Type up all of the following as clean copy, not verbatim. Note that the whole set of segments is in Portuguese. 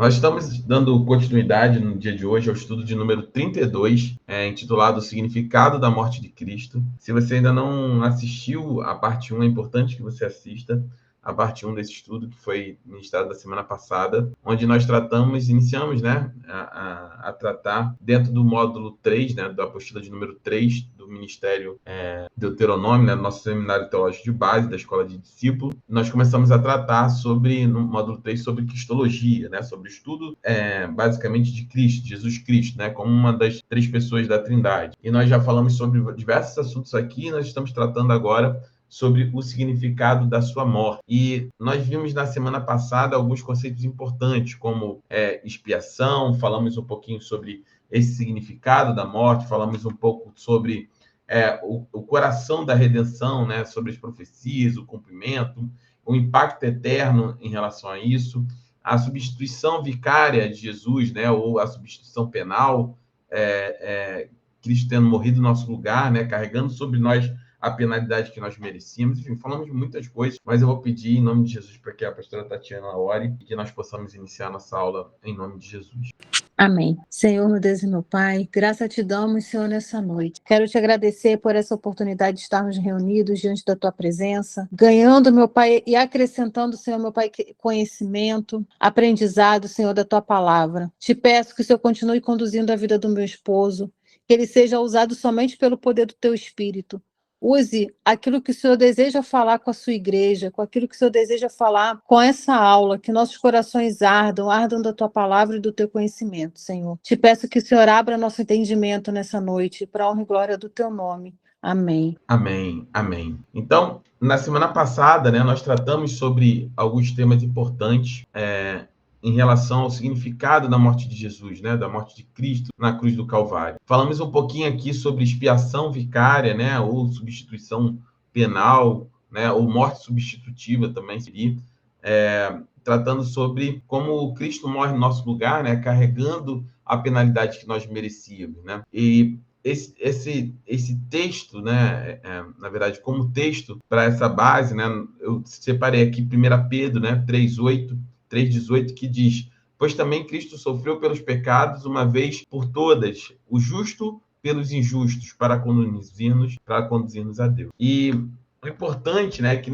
Nós estamos dando continuidade no dia de hoje ao estudo de número 32, intitulado O Significado da Morte de Cristo. Se você ainda não assistiu a parte 1, é importante que você assista a parte 1 desse estudo que foi ministrado da semana passada, onde nós iniciamos, né, a tratar dentro do módulo 3, né, da apostila de número 3 do Ministério Deuteronômio, né, do nosso seminário teológico de base da Escola de Discípulo. Nós começamos a tratar no módulo 3, sobre cristologia, né, sobre o estudo, basicamente, de Cristo, Jesus Cristo, né, como uma das três pessoas da Trindade. E nós já falamos sobre diversos assuntos aqui, e nós estamos tratando agora sobre o significado da sua morte. E nós vimos na semana passada alguns conceitos importantes, como expiação, falamos um pouquinho sobre esse significado da morte, falamos um pouco sobre o coração da redenção, né, sobre as profecias, o cumprimento, o impacto eterno em relação a isso, a substituição vicária de Jesus, né, ou a substituição penal, Cristo tendo morrido no nosso lugar, né, carregando sobre nós a penalidade que nós merecíamos. Enfim, falamos de muitas coisas, mas eu vou pedir em nome de Jesus para que a pastora Tatiana ore e que nós possamos iniciar nossa aula em nome de Jesus. Amém. Senhor, meu Deus e meu Pai, graça te damos, Senhor, nessa noite. Quero te agradecer por essa oportunidade de estarmos reunidos diante da tua presença, ganhando, meu Pai, e acrescentando, Senhor, meu Pai, conhecimento, aprendizado, Senhor, da tua palavra. Te peço que o Senhor continue conduzindo a vida do meu esposo, que ele seja usado somente pelo poder do teu Espírito. Use aquilo que o Senhor deseja falar com a sua igreja, com aquilo que o Senhor deseja falar com essa aula, que nossos corações ardam da tua palavra e do teu conhecimento, Senhor. Te peço que o Senhor abra nosso entendimento nessa noite, para a honra e glória do teu nome. Amém. Amém, amém. Então, na semana passada, né, nós tratamos sobre alguns temas importantes em relação ao significado da morte de Jesus, né, da morte de Cristo na cruz do Calvário. Falamos um pouquinho aqui sobre expiação vicária, né, ou substituição penal, né, ou morte substitutiva também seria, tratando sobre como Cristo morre no nosso lugar, né, carregando a penalidade que nós merecíamos, né? E esse texto, né, na verdade, como texto para essa base, né, eu separei aqui 1 Pedro, né, 3:18, que diz: pois também Cristo sofreu pelos pecados uma vez por todas, o justo pelos injustos, para conduzir-nos a Deus. E o importante, né, é que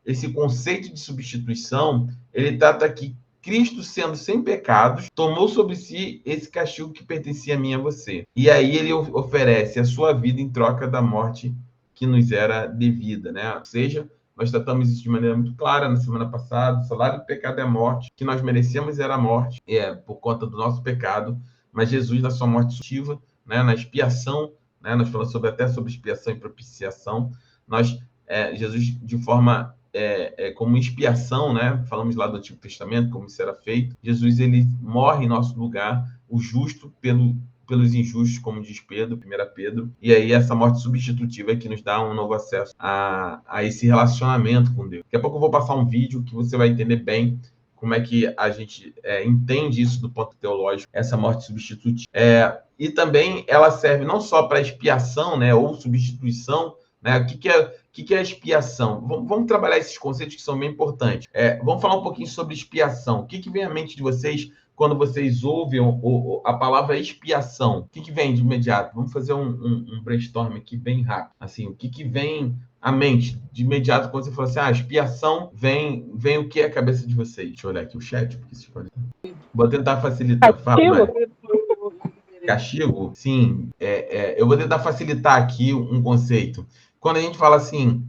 esse conceito de substituição, ele trata aqui Cristo, sendo sem pecados, tomou sobre si esse castigo que pertencia a mim e a você. E aí ele oferece a sua vida em troca da morte que nos era devida, né? Ou seja, nós tratamos isso de maneira muito clara na semana passada. O salário do pecado é a morte. O que nós merecíamos era a morte, por conta do nosso pecado. Mas Jesus, na sua morte substitutiva, né, na expiação, né, nós falamos até sobre expiação e propiciação, Jesus, de forma como expiação, né? Falamos lá do Antigo Testamento, como isso era feito. Jesus, ele morre em nosso lugar, o justo pelos injustos, como diz Pedro, 1 Pedro, e aí essa morte substitutiva é que nos dá um novo acesso a esse relacionamento com Deus. Daqui a pouco eu vou passar um vídeo que você vai entender bem como é que a gente entende isso do ponto teológico, essa morte substitutiva. E também ela serve não só para expiação, né, ou substituição, né? O que é expiação? Vamos trabalhar esses conceitos que são bem importantes. Vamos falar um pouquinho sobre expiação. O que vem à mente de vocês quando vocês ouvem a palavra expiação? O que vem de imediato? Vamos fazer um brainstorm aqui bem rápido. Assim, o que vem à mente de imediato quando você fala assim, expiação, vem o que é a cabeça de vocês? Deixa eu olhar aqui o chat, porque se for... Vou tentar facilitar. Fala, castigo? Sim. Eu vou tentar facilitar aqui um conceito. Quando a gente fala assim,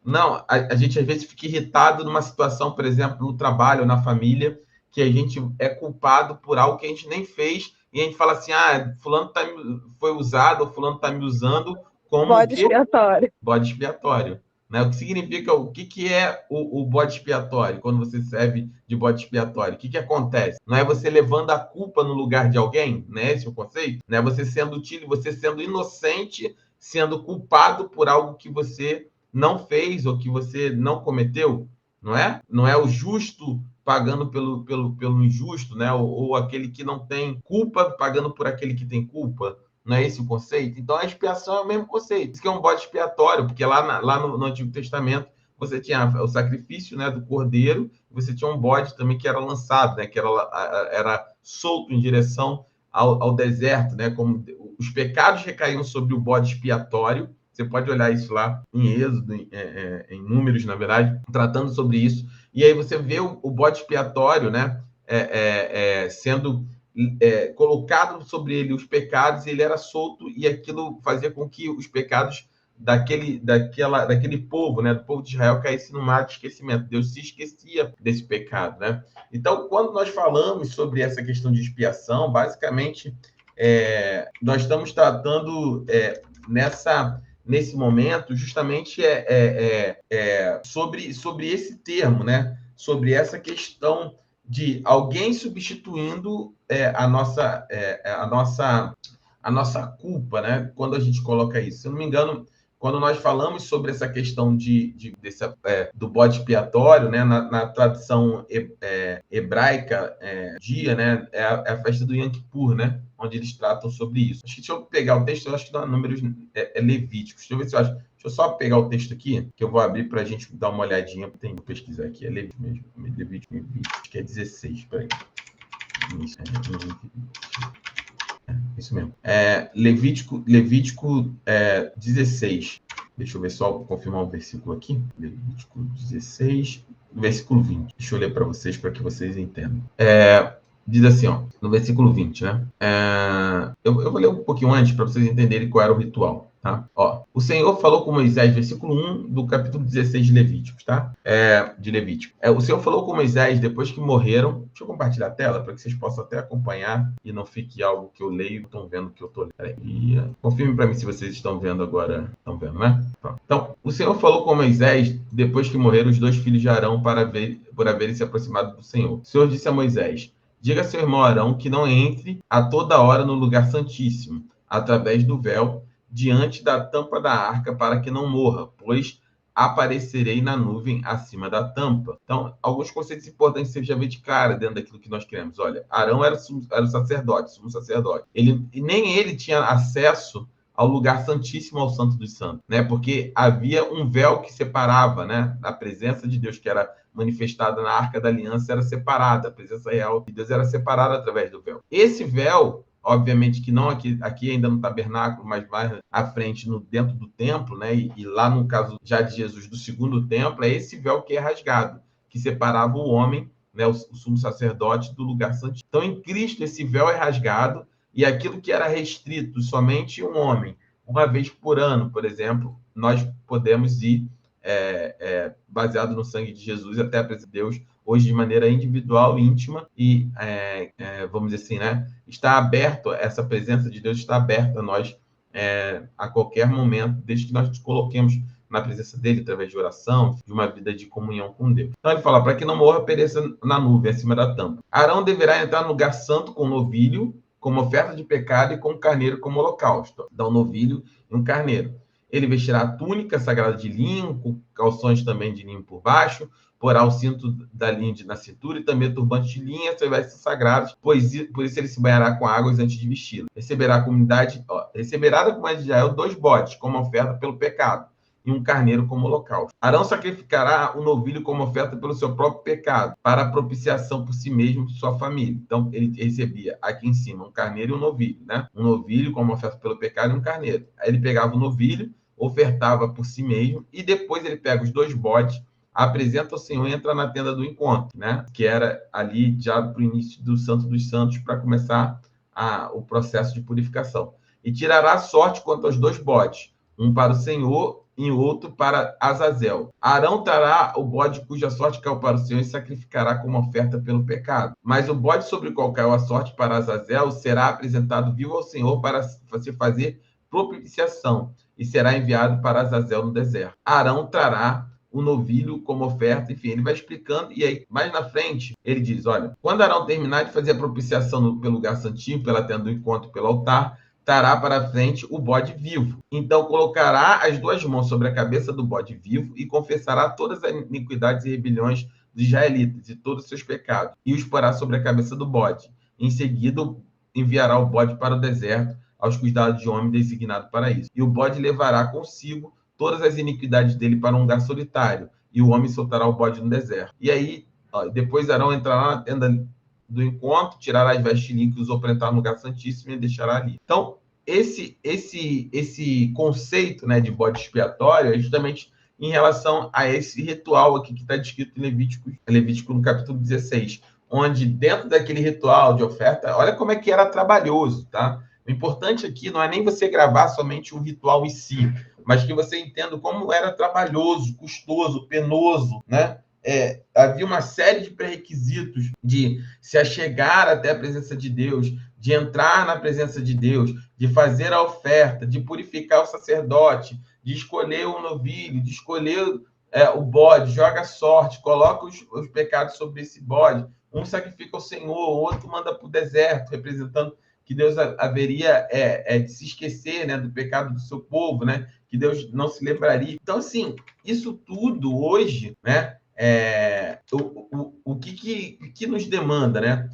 não, a gente às vezes fica irritado numa situação, por exemplo, no trabalho ou na família, que a gente é culpado por algo que a gente nem fez, e a gente fala assim, fulano foi usado, ou fulano está me usando como... Bode expiatório. Bode expiatório. Né? O que significa, o que é o bode expiatório, quando você serve de bode expiatório? O que acontece? Não é você levando a culpa no lugar de alguém, né? Esse é o conceito? Não é você sendo inocente, sendo culpado por algo que você não fez ou que você não cometeu, não é? Não é o justo pagando pelo injusto, né? Ou aquele que não tem culpa pagando por aquele que tem culpa. Não é esse o conceito? Então, a expiação é o mesmo conceito. Isso que é um bode expiatório, porque lá no Antigo Testamento, você tinha o sacrifício, né, do cordeiro, você tinha um bode também que era lançado, né, que era solto em direção ao deserto, né, como os pecados recaíam sobre o bode expiatório. Você pode olhar isso lá em Êxodo, em Números, na verdade, tratando sobre isso. E aí você vê o bode expiatório, né, sendo colocado sobre ele os pecados, e ele era solto, e aquilo fazia com que os pecados daquele povo, né, do povo de Israel, caísse no mar de esquecimento. Deus se esquecia desse pecado, né? Então, quando nós falamos sobre essa questão de expiação, basicamente, nós estamos tratando nesse momento, justamente sobre esse termo, né? Sobre essa questão de alguém substituindo a nossa culpa, né? Quando a gente coloca isso. Se eu não me engano, quando nós falamos sobre essa questão do bode expiatório, né, na tradição hebraica, dia, né, é a festa do Yom Kippur, né, onde eles tratam sobre isso. Deixa eu pegar o texto, eu acho que dá números levíticos. Deixa eu ver se eu acho. Deixa eu só pegar o texto aqui, que eu vou abrir para a gente dar uma olhadinha. Tem que pesquisar aqui. É Levítico mesmo. Levítico, que é 16. Peraí. Isso mesmo. Levítico 16. Deixa eu ver só, confirmar um versículo aqui. Levítico 16, versículo 20. Deixa eu ler para vocês, para que vocês entendam. Diz assim, ó, no versículo 20, né? Eu vou ler um pouquinho antes, para vocês entenderem qual era o ritual. Tá? Ó, o Senhor falou com Moisés, versículo 1 do capítulo 16 de Levítico, tá? De Levítico. O Senhor falou com Moisés depois que morreram. Deixa eu compartilhar a tela para que vocês possam até acompanhar e não fique algo que eu leio e estão vendo que eu estou lendo. Confirme para mim se vocês estão vendo agora. Estão vendo, né? Pronto. Então, o Senhor falou com Moisés depois que morreram os dois filhos de Arão por haverem se aproximado do Senhor. O Senhor disse a Moisés: diga a seu irmão Arão que não entre a toda hora no lugar santíssimo, através do véu, diante da tampa da arca, para que não morra, pois aparecerei na nuvem acima da tampa. Então, alguns conceitos importantes você já vê de cara dentro daquilo que nós queremos. Olha, Arão era o sacerdote, sumo sacerdote. Nem ele tinha acesso ao lugar santíssimo, ao Santo dos Santos, né? Porque havia um véu que separava, né? A presença de Deus que era manifestada na Arca da Aliança era separada, a presença real de Deus era separada através do véu. Esse véu, obviamente que não aqui ainda no tabernáculo, mas mais à frente, dentro do templo, né? E lá no caso já de Jesus do segundo templo, é esse véu que é rasgado, que separava o homem, né? O sumo sacerdote do lugar santíssimo. Então, em Cristo, esse véu é rasgado, e aquilo que era restrito somente um homem, uma vez por ano, por exemplo, nós podemos ir baseado no sangue de Jesus até a presença de Deus, hoje de maneira individual, íntima, e vamos dizer assim, né? Está aberto, essa presença de Deus está aberta a nós a qualquer momento, desde que nós nos coloquemos na presença dele, através de oração, de uma vida de comunhão com Deus. Então ele fala, para que não morra, pereça na nuvem, acima da tampa. Arão deverá entrar no lugar santo com novilho, como oferta de pecado, e com carneiro como holocausto. Dá um novilho e um carneiro. Ele vestirá a túnica sagrada de linho, com calções também de linho por baixo, porá o cinto da linha na cintura e também turbante de linha, seus vestes sagrados, por isso ele se banhará com águas antes de vesti-lo. Receberá da comunidade de Israel 2 bodes, como oferta pelo pecado, e um carneiro como holocausto. Arão sacrificará o novilho como oferta pelo seu próprio pecado, para propiciação por si mesmo e sua família. Então, ele recebia aqui em cima um carneiro e um novilho, né? Um novilho como oferta pelo pecado e um carneiro. Aí ele pegava o novilho, ofertava por si mesmo, e depois ele pega os 2 bodes, apresenta ao Senhor e entra na tenda do encontro, né? Que era ali já para o início do Santo dos Santos, para começar o processo de purificação. E tirará sorte quanto aos 2 bodes, um para o Senhor e outro para Azazel. Arão trará o bode cuja sorte caiu para o Senhor e sacrificará como oferta pelo pecado. Mas o bode sobre o qual caiu a sorte para Azazel será apresentado vivo ao Senhor para se fazer propiciação e será enviado para Azazel no deserto. Arão trará o novilho como oferta, enfim, ele vai explicando, e aí, mais na frente, ele diz, olha, quando Arão terminar de fazer a propiciação pelo lugar santinho, pela tenda do encontro, pelo altar, trará para frente o bode vivo. Então colocará as 2 mãos sobre a cabeça do bode vivo e confessará todas as iniquidades e rebeliões dos israelitas e todos os seus pecados, e os porá sobre a cabeça do bode. Em seguida, enviará o bode para o deserto, aos cuidados de homem designado para isso. E o bode levará consigo todas as iniquidades dele para um lugar solitário, e o homem soltará o bode no deserto. E aí, depois Arão entrará na tenda do encontro, tirará as vestes de linho que usou para entrar no lugar santíssimo e deixará ali. Então, esse conceito, né, de bode expiatório é justamente em relação a esse ritual aqui que está descrito em Levítico no capítulo 16, onde dentro daquele ritual de oferta, olha como é que era trabalhoso, tá? O importante aqui não é nem você gravar somente o ritual em si, mas que você entenda como era trabalhoso, custoso, penoso, né? Havia uma série de pré-requisitos de se achegar até a presença de Deus, de entrar na presença de Deus, de fazer a oferta, de purificar o sacerdote, de escolher o novilho, de escolher o bode, joga a sorte, coloca os pecados sobre esse bode. Um sacrifica ao Senhor, o outro manda para o deserto, representando que Deus haveria de se esquecer, né, do pecado do seu povo, né, que Deus não se lembraria. Então, assim, isso tudo hoje, né, o que nos demanda, né,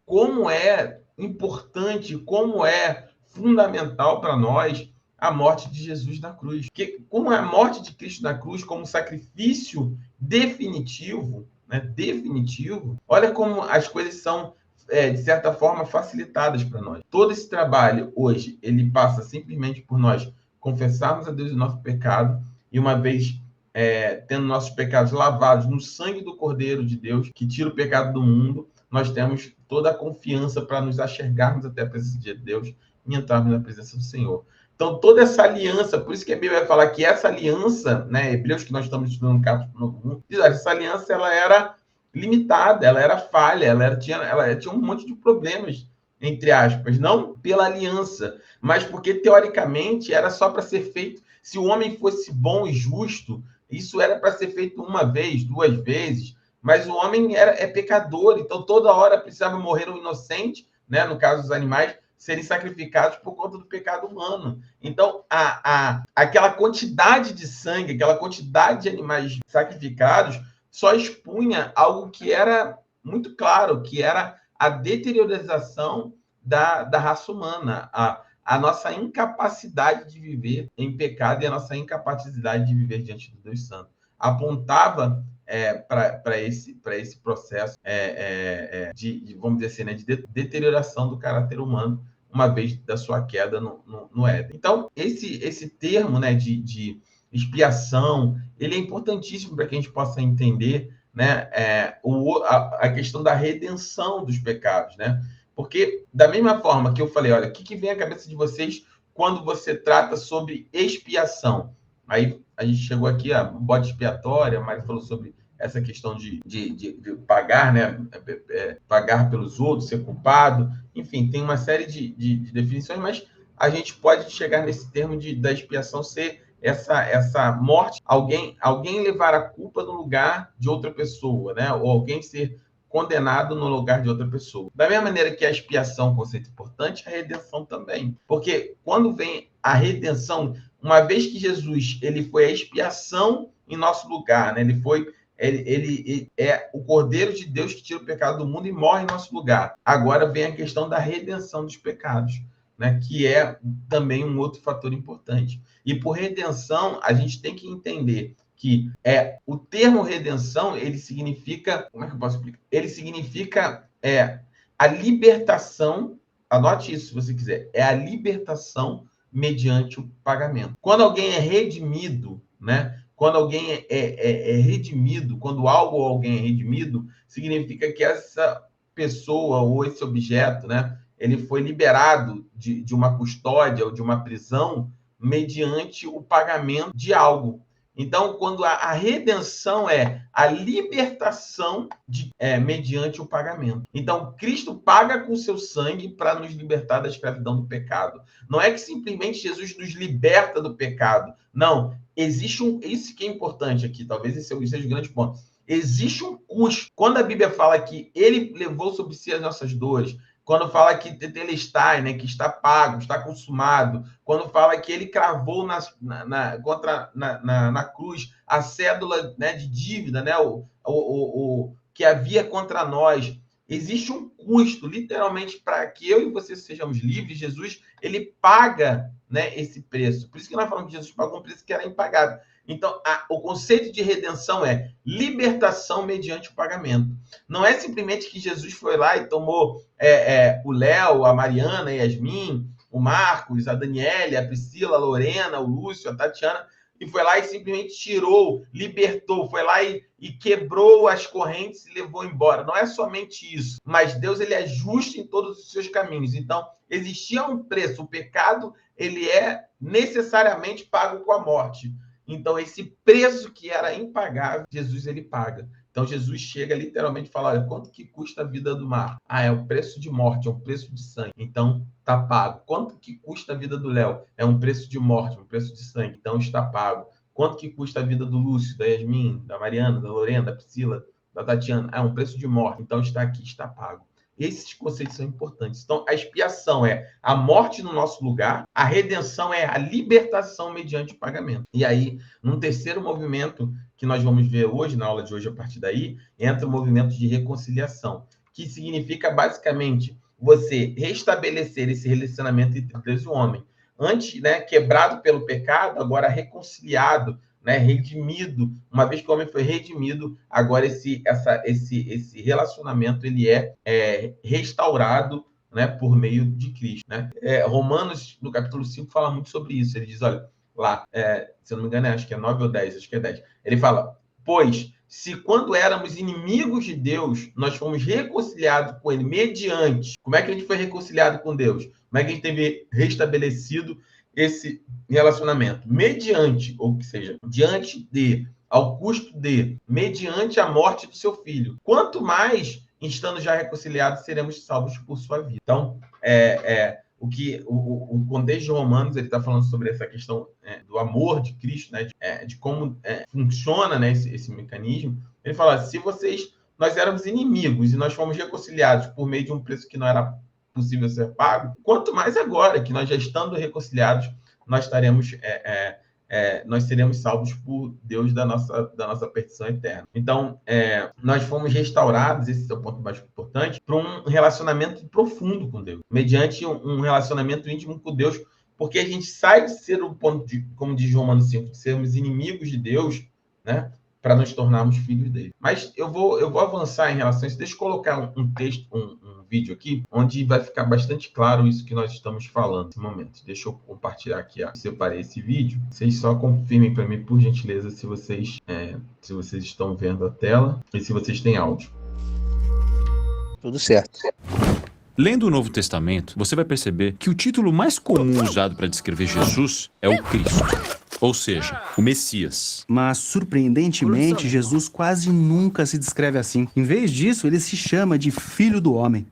como é importante, como é fundamental para nós a morte de Jesus na cruz. Porque como a morte de Cristo na cruz como sacrifício definitivo, né, definitivo, olha como as coisas são de certa forma, facilitadas para nós. Todo esse trabalho, hoje, ele passa simplesmente por nós confessarmos a Deus o nosso pecado e, uma vez tendo nossos pecados lavados no sangue do Cordeiro de Deus, que tira o pecado do mundo, nós temos toda a confiança para nos achegarmos até a presença de Deus e entrarmos na presença do Senhor. Então, toda essa aliança, por isso que a Bíblia vai falar que essa aliança, né, Hebreus, que nós estamos estudando no capítulo 1, diz, essa aliança, ela era limitada, ela era falha, ela tinha um monte de problemas, entre aspas, não pela aliança, mas porque, teoricamente, era só para ser feito, se o homem fosse bom e justo, isso era para ser feito uma vez, duas vezes, mas o homem é pecador, então toda hora precisava morrer um inocente, né, no caso dos animais, serem sacrificados por conta do pecado humano. Então, aquela quantidade de sangue, aquela quantidade de animais sacrificados, só expunha algo que era muito claro, que era a deteriorização da raça humana, a nossa incapacidade de viver em pecado e a nossa incapacidade de viver diante do Deus Santo. Apontava para esse processo de, vamos dizer assim, né, de deterioração do caráter humano, uma vez da sua queda no Éden. Então, esse termo, né, de expiação, ele é importantíssimo para que a gente possa entender, né, a questão da redenção dos pecados, né? Porque, da mesma forma que eu falei, olha, o que vem à cabeça de vocês quando você trata sobre expiação? Aí a gente chegou aqui, a bode expiatório, a Mari falou sobre essa questão de pagar, né? Pagar pelos outros, ser culpado. Enfim, tem uma série de definições, mas a gente pode chegar nesse termo da expiação ser essa morte, alguém levar a culpa no lugar de outra pessoa, né? Ou alguém ser condenado no lugar de outra pessoa. Da mesma maneira que a expiação é um conceito importante, a redenção também. Porque quando vem a redenção, uma vez que Jesus ele foi a expiação em nosso lugar, né? Ele é o Cordeiro de Deus que tira o pecado do mundo e morre em nosso lugar. Agora vem a questão da redenção dos pecados, né? Que é também um outro fator importante. E por redenção, a gente tem que entender que o termo redenção, ele significa, como é que eu posso explicar? Ele significa a libertação, anote isso se você quiser, é a libertação mediante o pagamento. Quando alguém é redimido, né? Quando alguém é redimido, quando algo ou alguém é redimido, significa que essa pessoa ou esse objeto, né? Ele foi liberado de uma custódia ou de uma prisão mediante o pagamento de algo. Então, quando a redenção é a libertação mediante o pagamento. Então, Cristo paga com seu sangue para nos libertar da escravidão do pecado. Não é que simplesmente Jesus nos liberta do pecado. Não. Existe isso que é importante aqui, talvez esse seja o grande ponto. Existe um custo. Quando a Bíblia fala que ele levou sobre si as nossas dores, quando fala que tetelestai, né, que está pago, está consumado, quando fala que ele cravou na cruz a cédula, né, de dívida, né, o que havia contra nós, existe um custo, literalmente, para que eu e você sejamos livres. Jesus, ele paga, né, esse preço. Por isso que nós falamos que Jesus pagou um preço que era impagável. Então, o conceito de redenção é libertação mediante o pagamento. Não é simplesmente que Jesus foi lá e tomou o Léo, a Mariana, a Yasmin, o Marcos, a Daniele, a Priscila, a Lorena, o Lúcio, a Tatiana, e foi lá e simplesmente tirou, libertou, foi lá e quebrou as correntes e levou embora. Não é somente isso, mas Deus, ele é justo em todos os seus caminhos. Então, existia um preço. O pecado, ele é necessariamente pago com a morte. Então, esse preço que era impagável, Jesus, ele paga. Então, Jesus chega literalmente e fala, olha, quanto que custa a vida do Marco? É o preço de morte, é um preço de sangue. Então, está pago. Quanto que custa a vida do Léo? É um preço de morte, um preço de sangue. Então, está pago. Quanto que custa a vida do Lúcio, da Yasmin, da Mariana, da Lorena, da Priscila, da Tatiana? É um preço de morte. Então, está aqui, está pago. Esses conceitos são importantes. Então, a expiação é a morte no nosso lugar, a redenção é a libertação mediante o pagamento. E aí, num terceiro movimento que nós vamos ver hoje, na aula de hoje, a partir daí, entra o movimento de reconciliação, que significa, basicamente, você restabelecer esse relacionamento entre Deus e o homem. Antes, né, quebrado pelo pecado, agora reconciliado, né, redimido. Uma vez que o homem foi redimido, agora esse relacionamento ele é restaurado, né, por meio de Cristo, né? Romanos, no capítulo 5, fala muito sobre isso. Ele diz, olha, lá, se eu não me engano, acho que é 9 ou 10, acho que é 10. Ele fala, pois, se quando éramos inimigos de Deus, nós fomos reconciliados com ele mediante... Como é que a gente foi reconciliado com Deus? Como é que a gente teve restabelecido esse relacionamento? Mediante, ou que seja, diante de, ao custo de, mediante a morte do seu filho. Quanto mais, estando já reconciliados, seremos salvos por sua vida. Então, o contexto de Romanos, ele está falando sobre essa questão do amor de Cristo, né, de como funciona, né, esse mecanismo. Ele fala, nós éramos inimigos e nós fomos reconciliados por meio de um preço que não era possível ser pago, quanto mais agora, que nós já estando reconciliados, nós seremos salvos por Deus da nossa perdição eterna. Então, nós fomos restaurados, esse é o ponto mais importante, para um relacionamento profundo com Deus, mediante um relacionamento íntimo com Deus, porque a gente sai de ser o ponto de, como diz Romanos 5, de sermos inimigos de Deus, né, para nos tornarmos filhos dele. Mas eu vou avançar em relação a isso. Deixa eu colocar um texto, um vídeo aqui, onde vai ficar bastante claro isso que nós estamos falando nesse momento. Deixa eu compartilhar aqui, separei esse vídeo. Vocês só confirmem para mim, por gentileza, se vocês estão vendo a tela e se vocês têm áudio. Tudo certo. Lendo o Novo Testamento, você vai perceber que o título mais comum usado para descrever Jesus é o Cristo. Ou seja, o Messias. Mas, surpreendentemente, Jesus quase nunca se descreve assim. Em vez disso, ele se chama de Filho do Homem.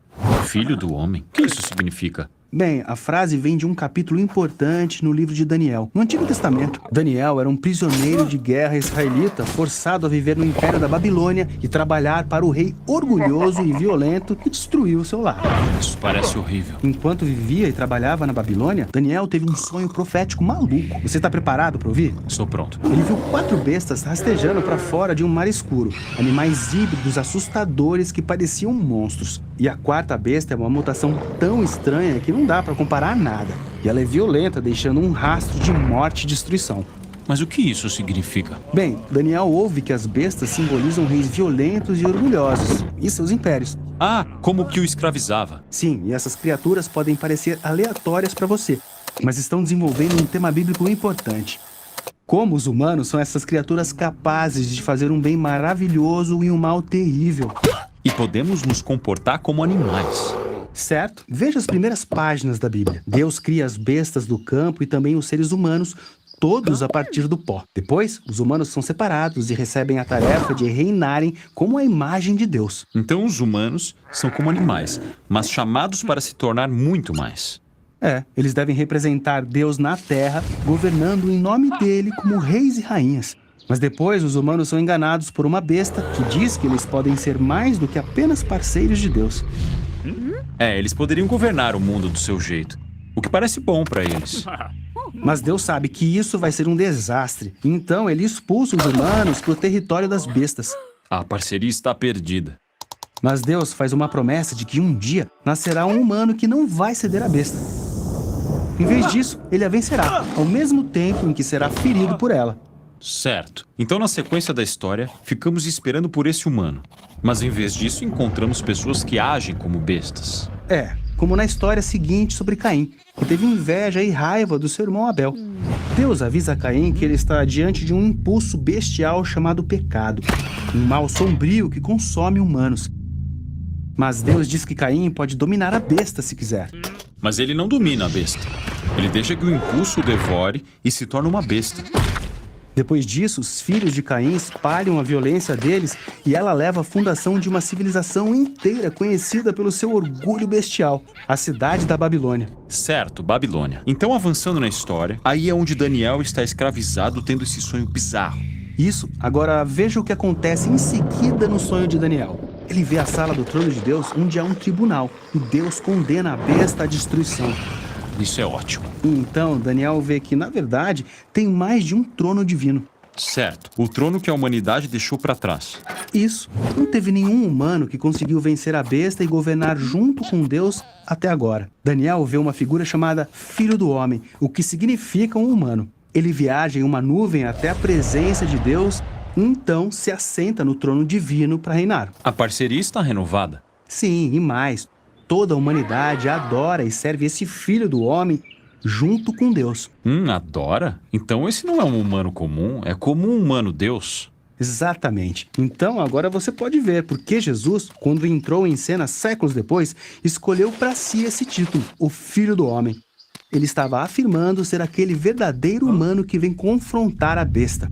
Filho do Homem? O que isso significa? Bem, a frase vem de um capítulo importante no livro de Daniel, no Antigo Testamento. Daniel era um prisioneiro de guerra israelita, forçado a viver no Império da Babilônia e trabalhar para o rei orgulhoso e violento que destruiu o seu lar. Isso parece horrível. Enquanto vivia e trabalhava na Babilônia, Daniel teve um sonho profético maluco. Você está preparado para ouvir? Estou pronto. Ele viu 4 bestas rastejando para fora de um mar escuro, animais híbridos assustadores que pareciam monstros. E a 4ª besta é uma mutação tão estranha que não dá para comparar a nada. E ela é violenta, deixando um rastro de morte e destruição. Mas o que isso significa? Bem, Daniel ouve que as bestas simbolizam reis violentos e orgulhosos, e seus impérios. Ah, como que o escravizava. Sim, e essas criaturas podem parecer aleatórias para você, mas estão desenvolvendo um tema bíblico importante. Como os humanos são essas criaturas capazes de fazer um bem maravilhoso e um mal terrível. E podemos nos comportar como animais. Certo? Veja as primeiras páginas da Bíblia. Deus cria as bestas do campo e também os seres humanos, todos a partir do pó. Depois, os humanos são separados e recebem a tarefa de reinarem como a imagem de Deus. Então os humanos são como animais, mas chamados para se tornar muito mais. Eles devem representar Deus na terra, governando em nome dele como reis e rainhas. Mas depois os humanos são enganados por uma besta que diz que eles podem ser mais do que apenas parceiros de Deus. Eles poderiam governar o mundo do seu jeito, o que parece bom para eles. Mas Deus sabe que isso vai ser um desastre. Então ele expulsa os humanos para o território das bestas. A parceria está perdida. Mas Deus faz uma promessa de que um dia nascerá um humano que não vai ceder à besta. Em vez disso, ele a vencerá, ao mesmo tempo em que será ferido por ela. Certo. Então, na sequência da história, ficamos esperando por esse humano. Mas em vez disso, encontramos pessoas que agem como bestas. Como na história seguinte sobre Caim, que teve inveja e raiva do seu irmão Abel. Deus avisa Caim que ele está diante de um impulso bestial chamado pecado, um mal sombrio que consome humanos. Mas Deus diz que Caim pode dominar a besta se quiser. Mas ele não domina a besta. Ele deixa que o impulso o devore e se torna uma besta. Depois disso, os filhos de Caim espalham a violência deles e ela leva à fundação de uma civilização inteira conhecida pelo seu orgulho bestial, a cidade da Babilônia. Certo, Babilônia. Então, avançando na história, aí é onde Daniel está escravizado tendo esse sonho bizarro. Isso, agora veja o que acontece em seguida no sonho de Daniel. Ele vê a sala do trono de Deus onde há um tribunal e Deus condena a besta à destruição. Isso é ótimo. Então, Daniel vê que, na verdade, tem mais de um trono divino. Certo. O trono que a humanidade deixou para trás. Isso. Não teve nenhum humano que conseguiu vencer a besta e governar junto com Deus até agora. Daniel vê uma figura chamada Filho do Homem, o que significa um humano. Ele viaja em uma nuvem até a presença de Deus e então se assenta no trono divino para reinar. A parceria está renovada. Sim, e mais. Toda a humanidade adora e serve esse Filho do Homem junto com Deus. Adora? Então esse não é um humano comum, é como um humano Deus. Exatamente. Então agora você pode ver porque Jesus, quando entrou em cena séculos depois, escolheu para si esse título, o Filho do Homem. Ele estava afirmando ser aquele verdadeiro humano que vem confrontar a besta.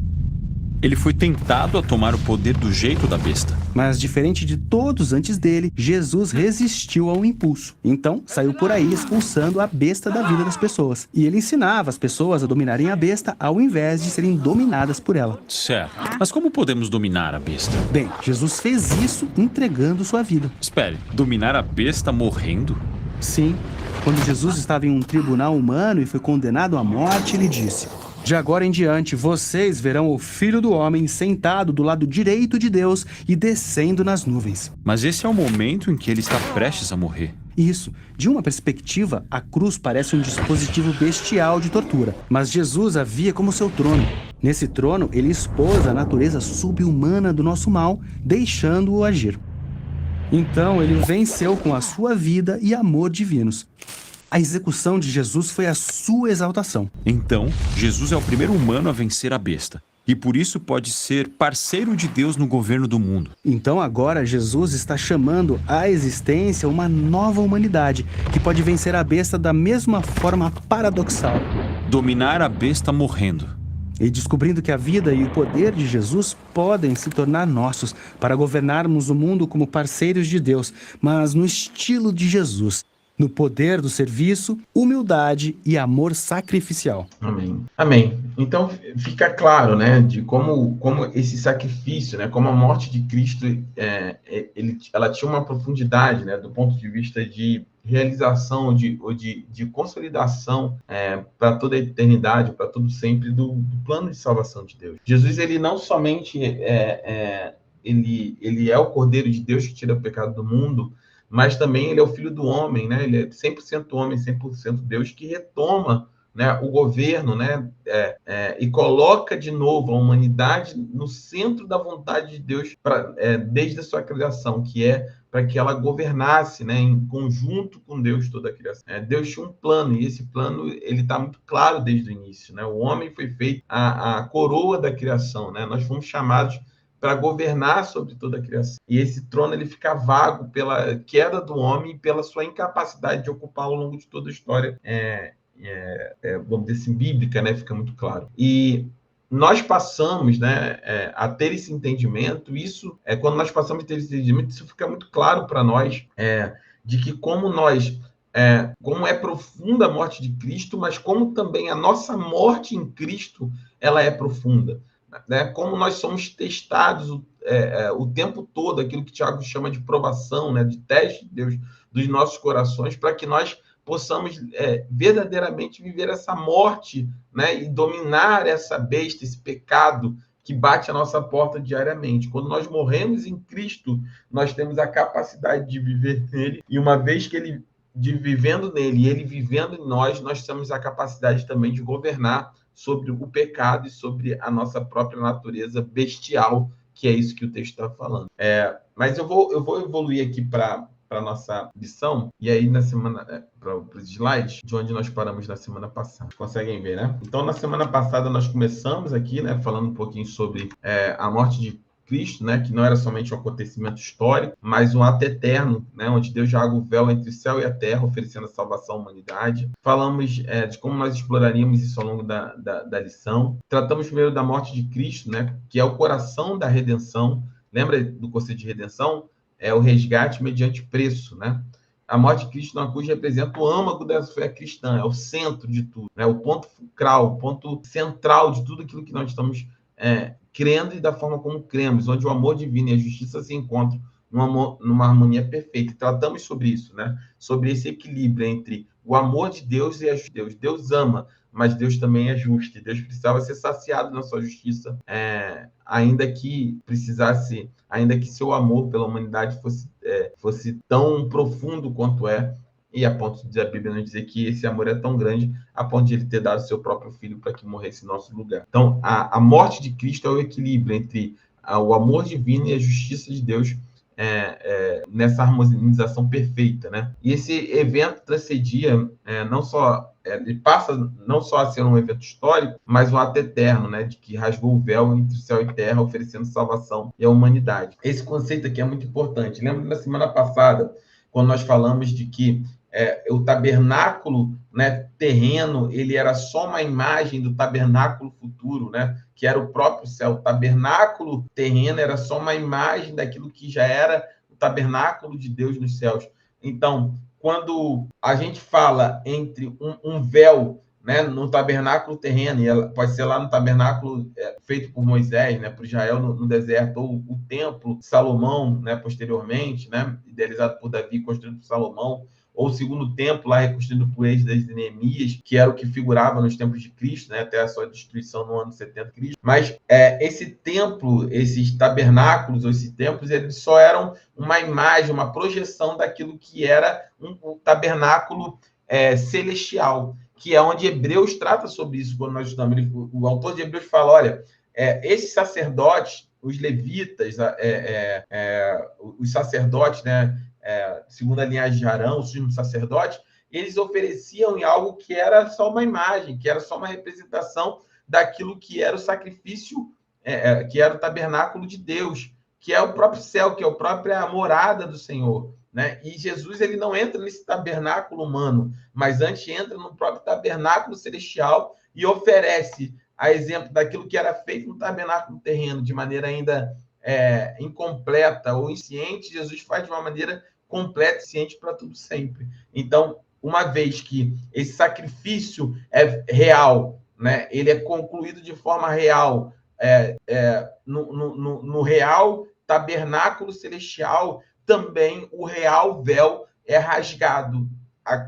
Ele foi tentado a tomar o poder do jeito da besta. Mas, diferente de todos antes dele, Jesus resistiu ao impulso. Então, saiu por aí expulsando a besta da vida das pessoas. E ele ensinava as pessoas a dominarem a besta ao invés de serem dominadas por ela. Certo. Mas como podemos dominar a besta? Bem, Jesus fez isso entregando sua vida. Espere, dominar a besta morrendo? Sim. Quando Jesus estava em um tribunal humano e foi condenado à morte, ele disse: de agora em diante, vocês verão o Filho do Homem sentado do lado direito de Deus e descendo nas nuvens. Mas esse é o momento em que ele está prestes a morrer. Isso. De uma perspectiva, a cruz parece um dispositivo bestial de tortura. Mas Jesus a via como seu trono. Nesse trono, ele expôs a natureza subhumana do nosso mal, deixando-o agir. Então, ele venceu com a sua vida e amor divinos. A execução de Jesus foi a sua exaltação. Então, Jesus é o primeiro humano a vencer a besta. E por isso pode ser parceiro de Deus no governo do mundo. Então agora Jesus está chamando à existência uma nova humanidade que pode vencer a besta da mesma forma paradoxal. Dominar a besta morrendo. E descobrindo que a vida e o poder de Jesus podem se tornar nossos para governarmos o mundo como parceiros de Deus, mas no estilo de Jesus. No poder do serviço, humildade e amor sacrificial. Amém. Amém. Então fica claro, né, de como esse sacrifício, né, como a morte de Cristo, ela tinha uma profundidade, né, do ponto de vista de realização, de consolidação para toda a eternidade, para todo sempre, do plano de salvação de Deus. Jesus, ele não somente ele é o Cordeiro de Deus que tira o pecado do mundo, mas também ele é o Filho do Homem, né? Ele é 100% homem, 100% Deus, que retoma, né, o governo, né, e coloca de novo a humanidade no centro da vontade de Deus desde a sua criação, que é para que ela governasse, né, em conjunto com Deus toda a criação. Deus tinha um plano, e esse plano ele está muito claro desde o início, né? O homem foi feito a coroa da criação, né? Nós fomos chamados para governar sobre toda a criação. E esse trono ele fica vago pela queda do homem e pela sua incapacidade de ocupar ao longo de toda a história, vamos dizer assim, bíblica, né? Fica muito claro. E nós passamos, né, a ter esse entendimento. Isso quando nós passamos a ter esse entendimento, isso fica muito claro para nós, de que como é profunda a morte de Cristo, mas como também a nossa morte em Cristo ela é profunda. Né? Como nós somos testados o tempo todo, aquilo que Tiago chama de provação, né? De teste de Deus dos nossos corações, para que nós possamos verdadeiramente viver essa morte, né? E dominar essa besta, esse pecado que bate a nossa porta diariamente. Quando nós morremos em Cristo, nós temos a capacidade de viver nele, e uma vez que ele vivendo nele e ele vivendo em nós, nós temos a capacidade também de governar sobre o pecado e sobre a nossa própria natureza bestial, que é isso que o texto está falando. Mas eu vou evoluir aqui para a nossa lição, e aí na semana, para os slides, de onde nós paramos na semana passada. Conseguem ver, né? Então, na semana passada, nós começamos aqui, né, falando um pouquinho sobre a morte de Cristo, né, que não era somente um acontecimento histórico, mas um ato eterno, né, onde Deus joga o véu entre o céu e a terra, oferecendo a salvação à humanidade. Falamos de como nós exploraríamos isso ao longo da lição. Tratamos primeiro da morte de Cristo, né, que é o coração da redenção. Lembra do conceito de redenção? É o resgate mediante preço, né? A morte de Cristo na cruz representa o âmago da fé cristã, é o centro de tudo, né? O ponto fulcral, o ponto central de tudo aquilo que nós estamos crendo e da forma como cremos, onde o amor divino e a justiça se encontram numa harmonia perfeita. E tratamos sobre isso, né? Sobre esse equilíbrio entre o amor de Deus e a justiça de Deus. Deus ama, mas Deus também é justo. E Deus precisava ser saciado na sua justiça, ainda que seu amor pela humanidade fosse tão profundo quanto e a ponto de a Bíblia nos dizer que esse amor é tão grande a ponto de ele ter dado seu próprio filho para que morresse em nosso lugar. Então, a morte de Cristo é o equilíbrio entre o amor divino e a justiça de Deus nessa harmonização perfeita, né? E esse evento transcendia ele passa não só a ser um evento histórico, mas um ato eterno, né? De que rasgou o véu entre o céu e terra, oferecendo salvação à humanidade. Esse conceito aqui é muito importante. Lembra na semana passada, quando nós falamos de que o tabernáculo, né, terreno, ele era só uma imagem do tabernáculo futuro, né, que era o próprio céu. O tabernáculo terreno era só uma imagem daquilo que já era o tabernáculo de Deus nos céus. Então, quando a gente fala entre um véu, né, no tabernáculo terreno, e ela pode ser lá no tabernáculo feito por Moisés, né, por Israel no deserto, ou o templo de Salomão, né, posteriormente, né, idealizado por Davi, construído por Salomão, ou o segundo templo lá reconstruído por Esdras e Neemias, que era o que figurava nos tempos de Cristo, né, até a sua destruição no ano 70 de Cristo. Mas esse templo, esses tabernáculos, ou esses templos, eles só eram uma imagem, uma projeção daquilo que era um tabernáculo celestial, que é onde Hebreus trata sobre isso quando nós estudamos. O autor de Hebreus fala, olha, esses sacerdotes, os levitas, os sacerdotes, né, segundo a linhagem de Arão, os sumos sacerdotes, eles ofereciam em algo que era só uma imagem, que era só uma representação daquilo que era o sacrifício, que era o tabernáculo de Deus, que é o próprio céu, que é a própria morada do Senhor, né? E Jesus, ele não entra nesse tabernáculo humano, mas antes entra no próprio tabernáculo celestial e oferece, a exemplo daquilo que era feito no tabernáculo terreno, de maneira ainda incompleta ou insciente, Jesus faz de uma maneira completa e ciente para tudo sempre. Então, uma vez que esse sacrifício é real, né, ele é concluído de forma real, no real tabernáculo celestial, também o real véu é rasgado,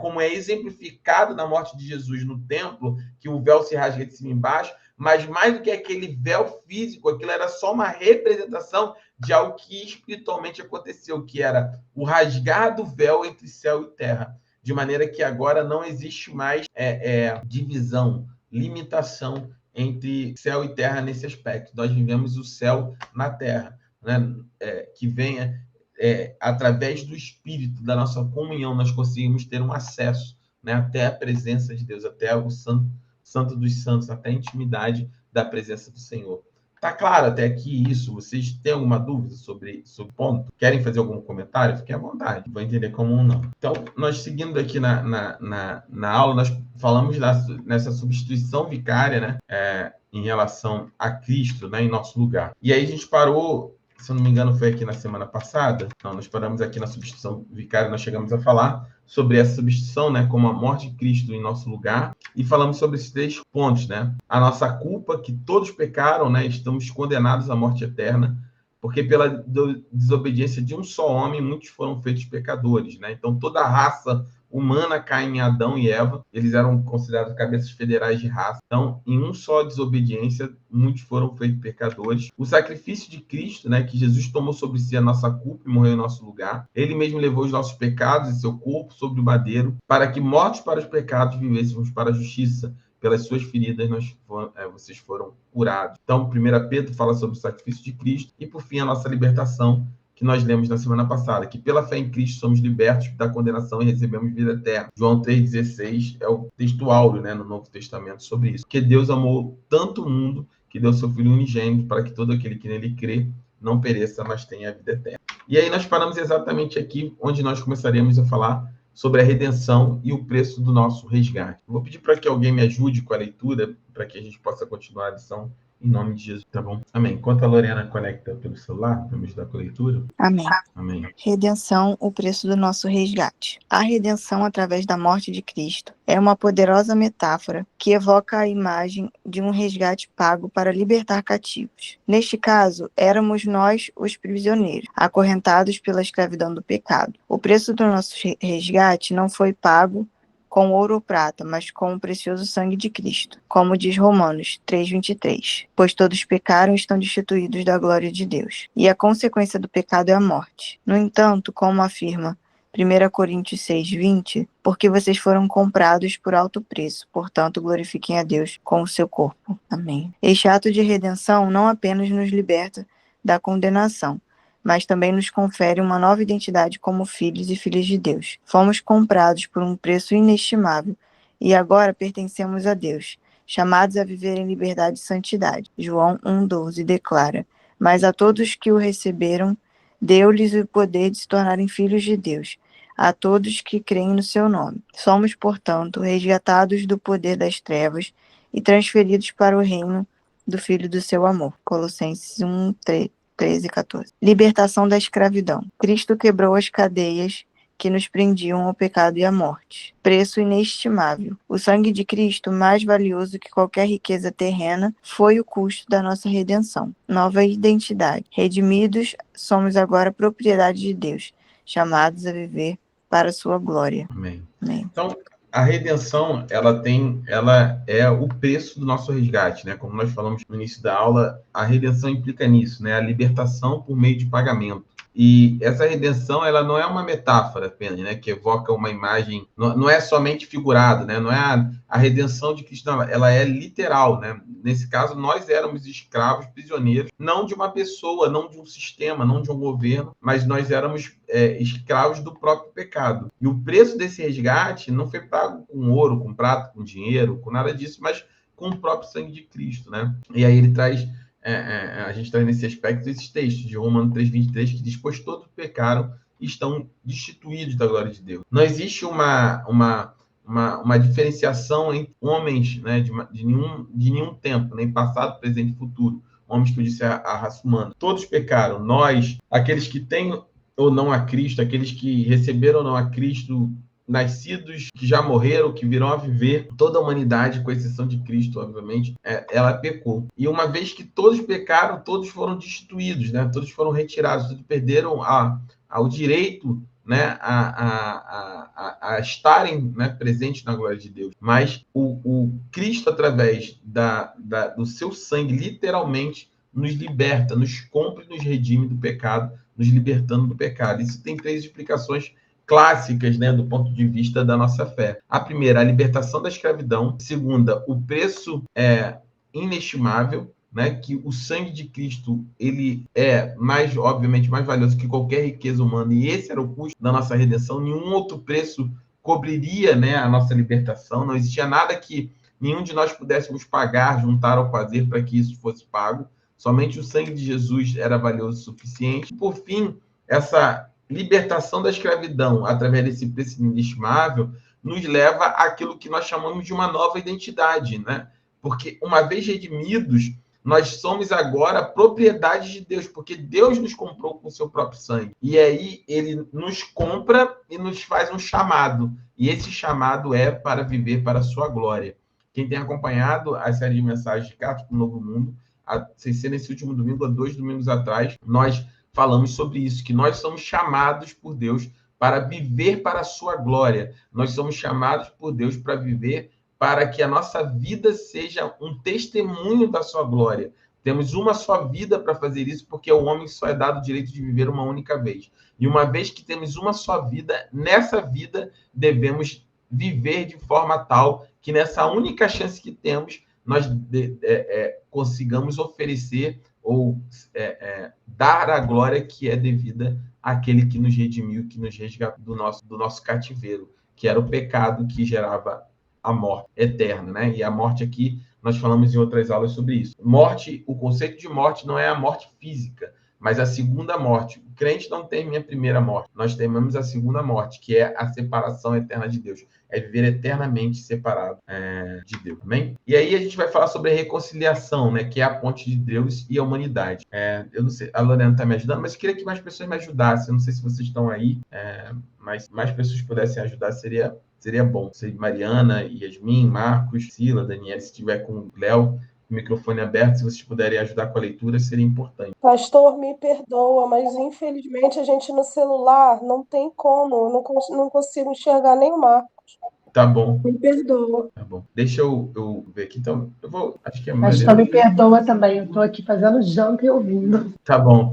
como é exemplificado na morte de Jesus no templo, que o véu se rasga de cima e embaixo, mas mais do que aquele véu físico, aquilo era só uma representação de algo que espiritualmente aconteceu, que era o rasgar do véu entre céu e terra, de maneira que agora não existe mais divisão, limitação entre céu e terra nesse aspecto. Nós vivemos o céu na terra, né? Que venha através do Espírito, da nossa comunhão, nós conseguimos ter um acesso, né, até a presença de Deus, até o Santo dos Santos, até a intimidade da presença do Senhor. Tá claro até aqui isso? Vocês têm alguma dúvida sobre o ponto? Querem fazer algum comentário? Fiquem à vontade, vou entender como não. Então, nós seguindo aqui na aula, nós falamos nessa substituição vicária, né, em relação a Cristo, né, em nosso lugar. E aí a gente parou, se eu não me engano, foi aqui na semana passada. Não, nós paramos aqui na substituição vicária, nós chegamos a falar sobre essa substituição, né, como a morte de Cristo em nosso lugar, e falamos sobre esses 3 pontos, né? A nossa culpa, que todos pecaram, né, estamos condenados à morte eterna, porque pela desobediência de um só homem, muitos foram feitos pecadores, né? Então, toda a raça humana cai em Adão e Eva, eles eram considerados cabeças federais de raça. Então, em um só desobediência, muitos foram feitos pecadores. O sacrifício de Cristo, né, que Jesus tomou sobre si a nossa culpa e morreu em nosso lugar. Ele mesmo levou os nossos pecados em seu corpo sobre o madeiro, para que, mortos para os pecados, vivêssemos para a justiça. Pelas suas feridas vocês foram curados. Então, 1 Pedro fala sobre o sacrifício de Cristo e, por fim, a nossa libertação, que nós lemos na semana passada, que pela fé em Cristo somos libertos da condenação e recebemos vida eterna. João 3,16 é o texto áureo, né, no Novo Testamento sobre isso. Que Deus amou tanto o mundo que deu seu Filho unigênito para que todo aquele que nele crê não pereça, mas tenha a vida eterna. E aí nós paramos exatamente aqui, onde nós começaremos a falar sobre a redenção e o preço do nosso resgate. Vou pedir para que alguém me ajude com a leitura, para que a gente possa continuar a lição, em nome de Jesus, tá bom? Amém. Enquanto a Lorena conecta pelo celular, para me ajudar com a leitura. Amém. Amém. Redenção, o preço do nosso resgate. A redenção através da morte de Cristo é uma poderosa metáfora que evoca a imagem de um resgate pago para libertar cativos. Neste caso, éramos nós os prisioneiros, acorrentados pela escravidão do pecado. O preço do nosso resgate não foi pago com ouro ou prata, mas com o precioso sangue de Cristo, como diz Romanos 3,23. Pois todos pecaram e estão destituídos da glória de Deus. E a consequência do pecado é a morte. No entanto, como afirma 1 Coríntios 6,20, porque vocês foram comprados por alto preço, portanto glorifiquem a Deus com o seu corpo. Amém. Este ato de redenção não apenas nos liberta da condenação, mas também nos confere uma nova identidade como filhos e filhas de Deus. Fomos comprados por um preço inestimável e agora pertencemos a Deus, chamados a viver em liberdade e santidade. João 1,12 declara: mas a todos que o receberam, deu-lhes o poder de se tornarem filhos de Deus, a todos que creem no seu nome. Somos, portanto, resgatados do poder das trevas e transferidos para o reino do Filho do seu amor. Colossenses 1:13 e 14. Libertação da escravidão. Cristo quebrou as cadeias que nos prendiam ao pecado e à morte. Preço inestimável. O sangue de Cristo, mais valioso que qualquer riqueza terrena, foi o custo da nossa redenção. Nova identidade. Redimidos, somos agora propriedade de Deus, chamados a viver para a sua glória. Amém. Amém. Então, a redenção, ela é o preço do nosso resgate, né? Como nós falamos no início da aula, a redenção implica nisso, né? A libertação por meio de pagamento. E essa redenção, ela não é uma metáfora apenas, né? Que evoca uma imagem, não é somente figurado, né? Não é a redenção de Cristo, não, ela é literal, né? Nesse caso, nós éramos escravos, prisioneiros, não de uma pessoa, não de um sistema, não de um governo, mas nós éramos escravos do próprio pecado. E o preço desse resgate não foi pago com ouro, com prata, com dinheiro, com nada disso, mas com o próprio sangue de Cristo, né? E aí ele traz... a gente traz nesse aspecto esses textos de Romanos 3,23 que diz: pois todos pecaram e estão destituídos da glória de Deus. Não existe uma diferenciação entre homens, né, de nenhum tempo, nem passado, presente e futuro. Homens que eu disse a raça humana. Todos pecaram. Nós, aqueles que têm ou não a Cristo, aqueles que receberam ou não a Cristo, nascidos que já morreram, que virão a viver, toda a humanidade, com exceção de Cristo, obviamente, ela pecou. E uma vez que todos pecaram, todos foram destituídos, né? Todos foram retirados, todos perderam o direito, né, a estarem, né, presentes na glória de Deus. Mas o Cristo, através do seu sangue, literalmente nos liberta, nos compra e nos redime do pecado, nos libertando do pecado. Isso tem 3 explicações clássicas, né, do ponto de vista da nossa fé. A primeira, a libertação da escravidão. A segunda, o preço inestimável, né, que o sangue de Cristo ele é obviamente mais valioso que qualquer riqueza humana, e esse era o custo da nossa redenção. Nenhum outro preço cobriria, né, a nossa libertação. Não existia nada que nenhum de nós pudéssemos pagar, juntar ou fazer para que isso fosse pago. Somente o sangue de Jesus era valioso o suficiente. Por fim, essa libertação da escravidão através desse preço inestimável nos leva àquilo que nós chamamos de uma nova identidade, né? Porque uma vez redimidos, nós somos agora propriedade de Deus, porque Deus nos comprou com o seu próprio sangue. E aí ele nos compra e nos faz um chamado. E esse chamado é para viver para a sua glória. Quem tem acompanhado a série de mensagens de Cartas para o Novo Mundo, sem ser nesse último domingo, há 2 domingos atrás, nós falamos sobre isso, que nós somos chamados por Deus para viver para a sua glória. Nós somos chamados por Deus para viver para que a nossa vida seja um testemunho da sua glória. Temos uma só vida para fazer isso, porque o homem só é dado o direito de viver uma única vez. E uma vez que temos uma só vida, nessa vida devemos viver de forma tal que nessa única chance que temos, nós consigamos oferecer ou dar a glória que é devida àquele que nos redimiu, que nos resgatou do nosso cativeiro, que era o pecado que gerava a morte eterna, né? E a morte aqui, nós falamos em outras aulas sobre isso. Morte, o conceito de morte não é a morte física, mas a segunda morte. O crente não tem a primeira morte. Nós tememos a segunda morte, que é a separação eterna de Deus. É viver eternamente separado de Deus. Amém? E aí a gente vai falar sobre a reconciliação, né? Que é a ponte de Deus e a humanidade. Eu não sei, a Lorena está me ajudando, mas eu queria que mais pessoas me ajudassem. Eu não sei se vocês estão aí, mas mais pessoas pudessem ajudar, seria bom. Mariana, Yasmin, Marcos, Sila, Daniela, se estiver com o Léo, o microfone aberto, se vocês puderem ajudar com a leitura, seria importante. Pastor, me perdoa, mas infelizmente a gente no celular não tem como, não consigo enxergar nem o Marcos. Tá bom. Me perdoa. Tá bom. Deixa eu ver aqui, então. Eu vou, acho que é mais. Pastor, me perdoa também, eu estou aqui fazendo janta e ouvindo. Tá bom.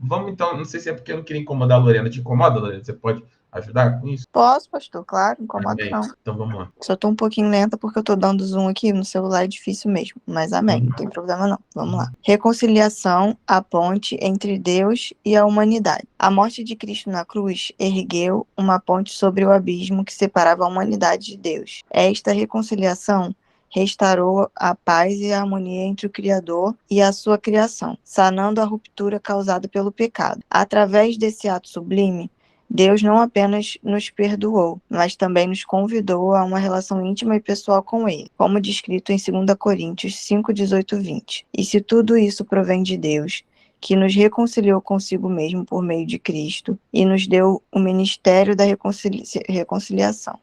Vamos então, não sei se é porque eu não queria incomodar a Lorena. Te incomoda, Lorena? Você pode ajudar com isso? Posso, pastor, claro, não incomoda não. Então vamos lá. Só tô um pouquinho lenta porque eu tô dando zoom aqui no celular, é difícil mesmo, mas amém, não tem problema não. Vamos lá. Reconciliação, a ponte entre Deus e a humanidade. A morte de Cristo na cruz ergueu uma ponte sobre o abismo que separava a humanidade de Deus. Esta reconciliação restaurou a paz e a harmonia entre o Criador e a sua criação, sanando a ruptura causada pelo pecado. Através desse ato sublime, Deus não apenas nos perdoou, mas também nos convidou a uma relação íntima e pessoal com Ele, como descrito em 2 Coríntios 5, 18 e 20. E se tudo isso provém de Deus, que nos reconciliou consigo mesmo por meio de Cristo e nos deu o ministério da reconciliação.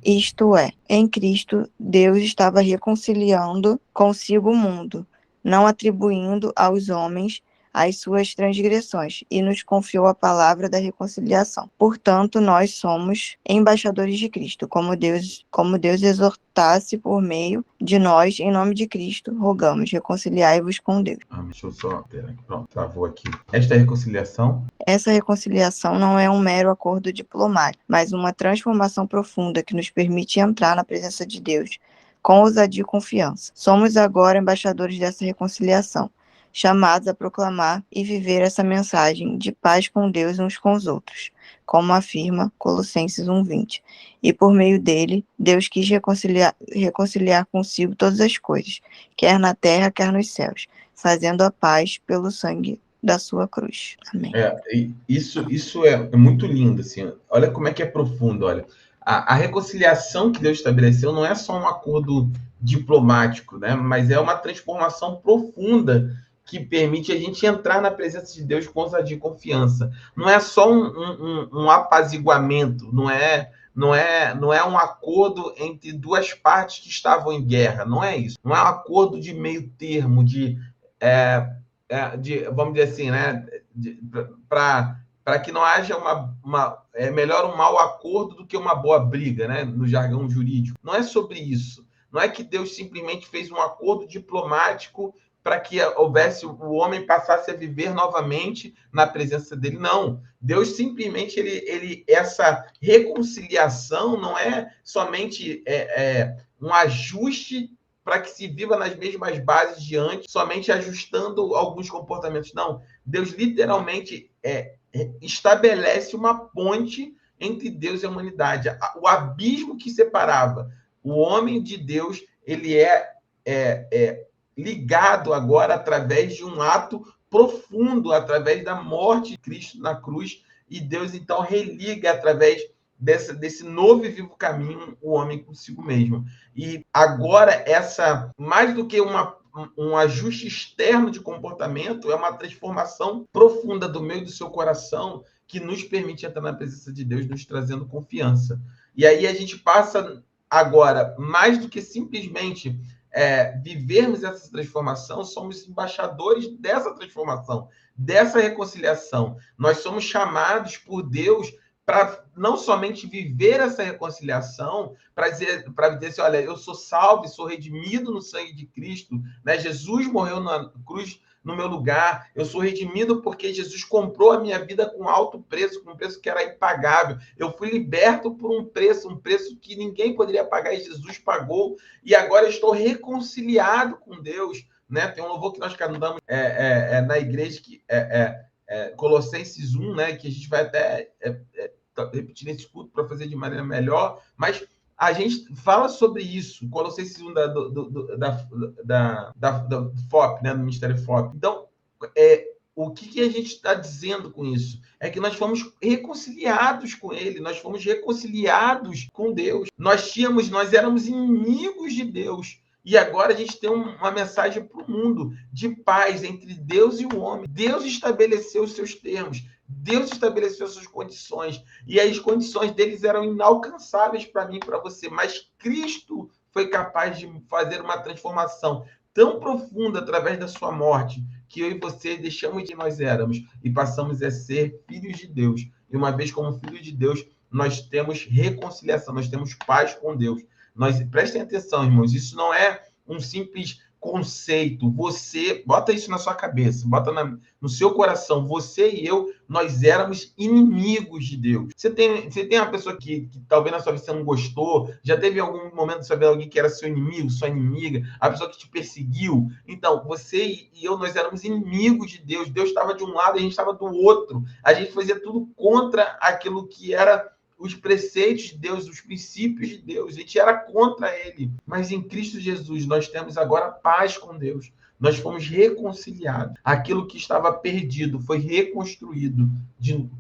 Isto é, em Cristo, Deus estava reconciliando consigo o mundo, não atribuindo aos homens as suas transgressões, e nos confiou a palavra da reconciliação. Portanto, nós somos embaixadores de Cristo, como Deus exortasse por meio de nós, em nome de Cristo, rogamos, reconciliai-vos com Deus. Deixa eu só ter aqui, pronto, travou aqui. Esta reconciliação? Essa reconciliação não é um mero acordo diplomático, mas uma transformação profunda que nos permite entrar na presença de Deus com ousadia e confiança. Somos agora embaixadores dessa reconciliação, chamados a proclamar e viver essa mensagem de paz com Deus uns com os outros, como afirma Colossenses 1:20. E por meio dele, Deus quis reconciliar consigo todas as coisas, quer na terra, quer nos céus, fazendo a paz pelo sangue da sua cruz. Amém. Isso é muito lindo, assim. Olha como é que é profundo, olha. A reconciliação que Deus estabeleceu não é só um acordo diplomático, né? Mas é uma transformação profunda que permite a gente entrar na presença de Deus com ousadia e confiança. Não é só um apaziguamento, não é um acordo entre duas partes que estavam em guerra, não é isso. Não é um acordo de meio termo, vamos dizer assim, né? Para que não haja é melhor um mau acordo do que uma boa briga, né? No jargão jurídico. Não é sobre isso. Não é que Deus simplesmente fez um acordo diplomático para que houvesse o homem passasse a viver novamente na presença dele. Não. Deus simplesmente, essa reconciliação não é somente um ajuste para que se viva nas mesmas bases de antes, somente ajustando alguns comportamentos. Não. Deus literalmente estabelece uma ponte entre Deus e a humanidade. O abismo que separava o homem de Deus, ele é ligado agora através de um ato profundo, através da morte de Cristo na cruz, e Deus então religa através desse novo e vivo caminho o homem consigo mesmo. E agora mais do que um ajuste externo de comportamento, é uma transformação profunda do meu e do seu coração que nos permite entrar na presença de Deus, nos trazendo confiança. E aí a gente passa agora, mais do que simplesmente vivermos essa transformação, somos embaixadores dessa transformação, dessa reconciliação. Nós somos chamados por Deus para não somente viver essa reconciliação, para dizer assim, olha, eu sou salvo, sou redimido no sangue de Cristo, né? Jesus morreu na cruz no meu lugar, eu sou redimido porque Jesus comprou a minha vida com alto preço, com um preço que era impagável. Eu fui liberto por um preço que ninguém poderia pagar e Jesus pagou, e agora eu estou reconciliado com Deus, né? Tem um louvor que nós cantamos na igreja, que Colossenses 1, né? Que a gente vai até repetir nesse culto para fazer de maneira melhor, mas a gente fala sobre isso, Colossenses 1 da FOP, né, do Ministério FOP. Então, o que a gente está dizendo com isso? É que nós fomos reconciliados com Ele, nós fomos reconciliados com Deus. Nós éramos inimigos de Deus. E agora a gente tem uma mensagem para o mundo de paz entre Deus e o homem. Deus estabeleceu os seus termos. Deus estabeleceu suas condições, e as condições deles eram inalcançáveis para mim e para você, mas Cristo foi capaz de fazer uma transformação tão profunda através da sua morte, que eu e você deixamos de nós éramos e passamos a ser filhos de Deus. E uma vez como filhos de Deus, nós temos reconciliação, nós temos paz com Deus. Prestem atenção, irmãos, isso não é um simples conceito. Você bota isso na sua cabeça, bota no seu coração. Você e eu, nós éramos inimigos de Deus. Você tem uma pessoa que talvez na sua vida você não gostou, já teve algum momento da sua vida alguém que era seu inimigo, sua inimiga, a pessoa que te perseguiu. Então, você e eu, nós éramos inimigos de Deus. Deus estava de um lado e a gente estava do outro. A gente fazia tudo contra aquilo que era os preceitos de Deus, os princípios de Deus. A gente era contra ele. Mas em Cristo Jesus, nós temos agora paz com Deus. Nós fomos reconciliados. Aquilo que estava perdido foi reconstruído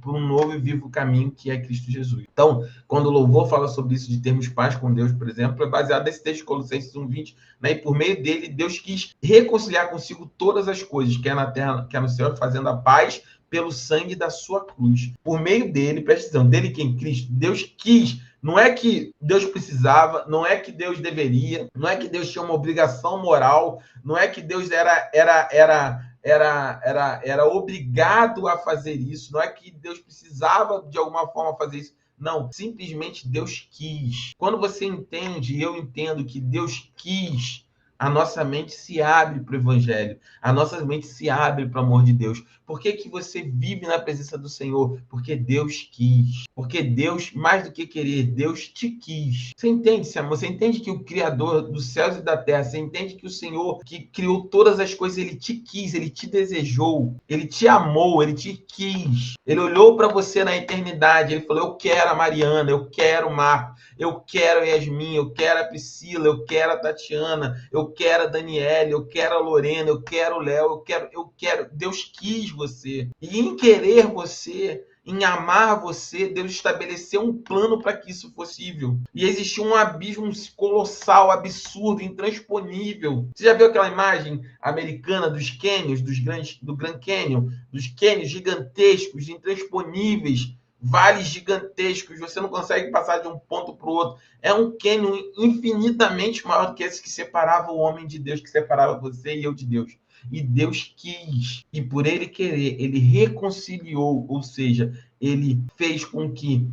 por um novo e vivo caminho, que é Cristo Jesus. Então, quando o louvor fala sobre isso, de termos paz com Deus, por exemplo, é baseado nesse texto de Colossenses 1:20, né? E por meio dele, Deus quis reconciliar consigo todas as coisas, quer na terra, quer no céu, fazendo a paz pelo sangue da sua cruz. Por meio dele, presta atenção, dele quem? Cristo. Deus quis. Não é que Deus precisava, não é que Deus deveria, não é que Deus tinha uma obrigação moral, não é que Deus era obrigado a fazer isso, não é que Deus precisava de alguma forma fazer isso. Não, simplesmente Deus quis. Quando você entende, e eu entendo que Deus quis, a nossa mente se abre para o Evangelho, a nossa mente se abre para o amor de Deus. Por que você vive na presença do Senhor? Porque Deus quis. Porque Deus, mais do que querer, Deus te quis. Você entende, Senhor? Você entende que o Criador dos céus e da terra, você entende que o Senhor que criou todas as coisas, Ele te quis, Ele te desejou, Ele te amou, Ele te quis. Ele olhou para você na eternidade, Ele falou, eu quero a Mariana, eu quero o Marco, eu quero a Yasmin, eu quero a Priscila, eu quero a Tatiana, eu quero a Daniela, eu quero a Lorena, eu quero o Léo, eu quero. Deus quis você. E em querer você, em amar você, Deus estabeleceu um plano para que isso fosse possível. E existia um abismo colossal, absurdo, intransponível. Você já viu aquela imagem americana dos cânions, do Grand Canyon, dos cânions gigantescos, intransponíveis, vales gigantescos, você não consegue passar de um ponto para o outro. É um cânion infinitamente maior do que esse que separava o homem de Deus, que separava você e eu de Deus. E Deus quis, e por ele querer, ele reconciliou, ou seja, ele fez com que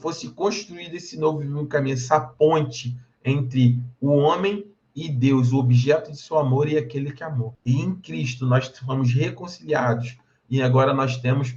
fosse construído esse novo caminho, essa ponte entre o homem e Deus, o objeto de seu amor e aquele que amou. E em Cristo nós fomos reconciliados. E agora nós temos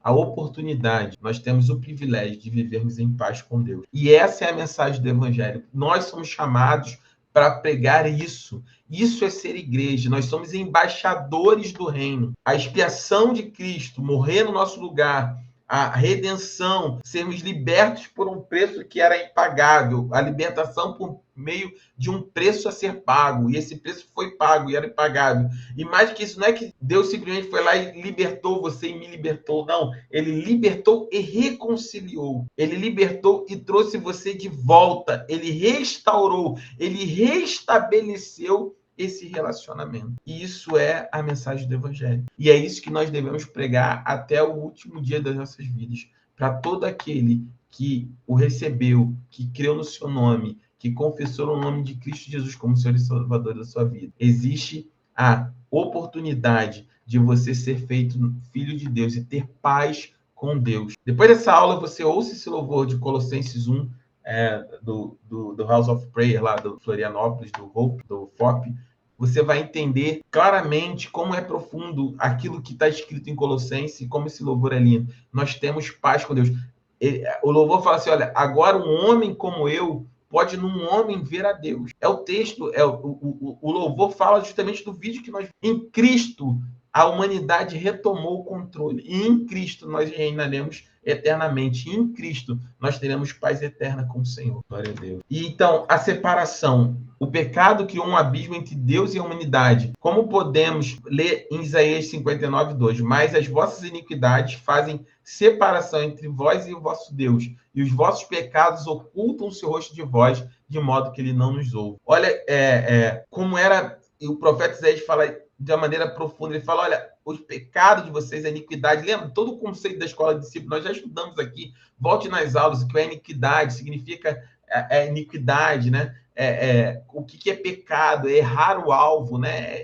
a oportunidade, nós temos o privilégio de vivermos em paz com Deus. E essa é a mensagem do Evangelho. Nós somos chamados para pregar isso. Isso é ser igreja. Nós somos embaixadores do reino. A expiação de Cristo, morrer no nosso lugar, a redenção, sermos libertos por um preço que era impagável, a libertação por meio de um preço a ser pago, e esse preço foi pago e era impagável. E mais que isso, não é que Deus simplesmente foi lá e libertou você e me libertou, não. Ele libertou e reconciliou. Ele libertou e trouxe você de volta. Ele restaurou, ele restabeleceu esse relacionamento. E isso é a mensagem do Evangelho. E é isso que nós devemos pregar até o último dia das nossas vidas. Para todo aquele que o recebeu, que creu no seu nome, que confessou o nome de Cristo Jesus como Senhor e Salvador da sua vida. Existe a oportunidade de você ser feito filho de Deus e ter paz com Deus. Depois dessa aula, você ouça esse louvor de Colossenses 1, do House of Prayer, lá do Florianópolis, do Hope, do FOP. Você vai entender claramente como é profundo aquilo que está escrito em Colossenses e como esse louvor é lindo. Nós temos paz com Deus. O louvor fala assim, olha, agora um homem como eu pode num homem ver a Deus. É o texto, o louvor fala justamente do vídeo que nós... Em Cristo, a humanidade retomou o controle. E em Cristo nós reinaremos eternamente. E em Cristo nós teremos paz eterna com o Senhor. Glória a Deus. E então, a separação. O pecado criou um abismo entre Deus e a humanidade. Como podemos ler em Isaías 59, 2? Mas as vossas iniquidades fazem separação entre vós e o vosso Deus, e os vossos pecados ocultam o seu rosto de vós, de modo que ele não nos ouve. Olha como era, e o profeta Isaías fala de uma maneira profunda, ele fala, olha, os pecados de vocês, a iniquidade, lembra todo o conceito da escola de discípulo, nós já estudamos aqui, volte nas aulas, o que é iniquidade, significa iniquidade, né? O que é pecado, é errar o alvo, né?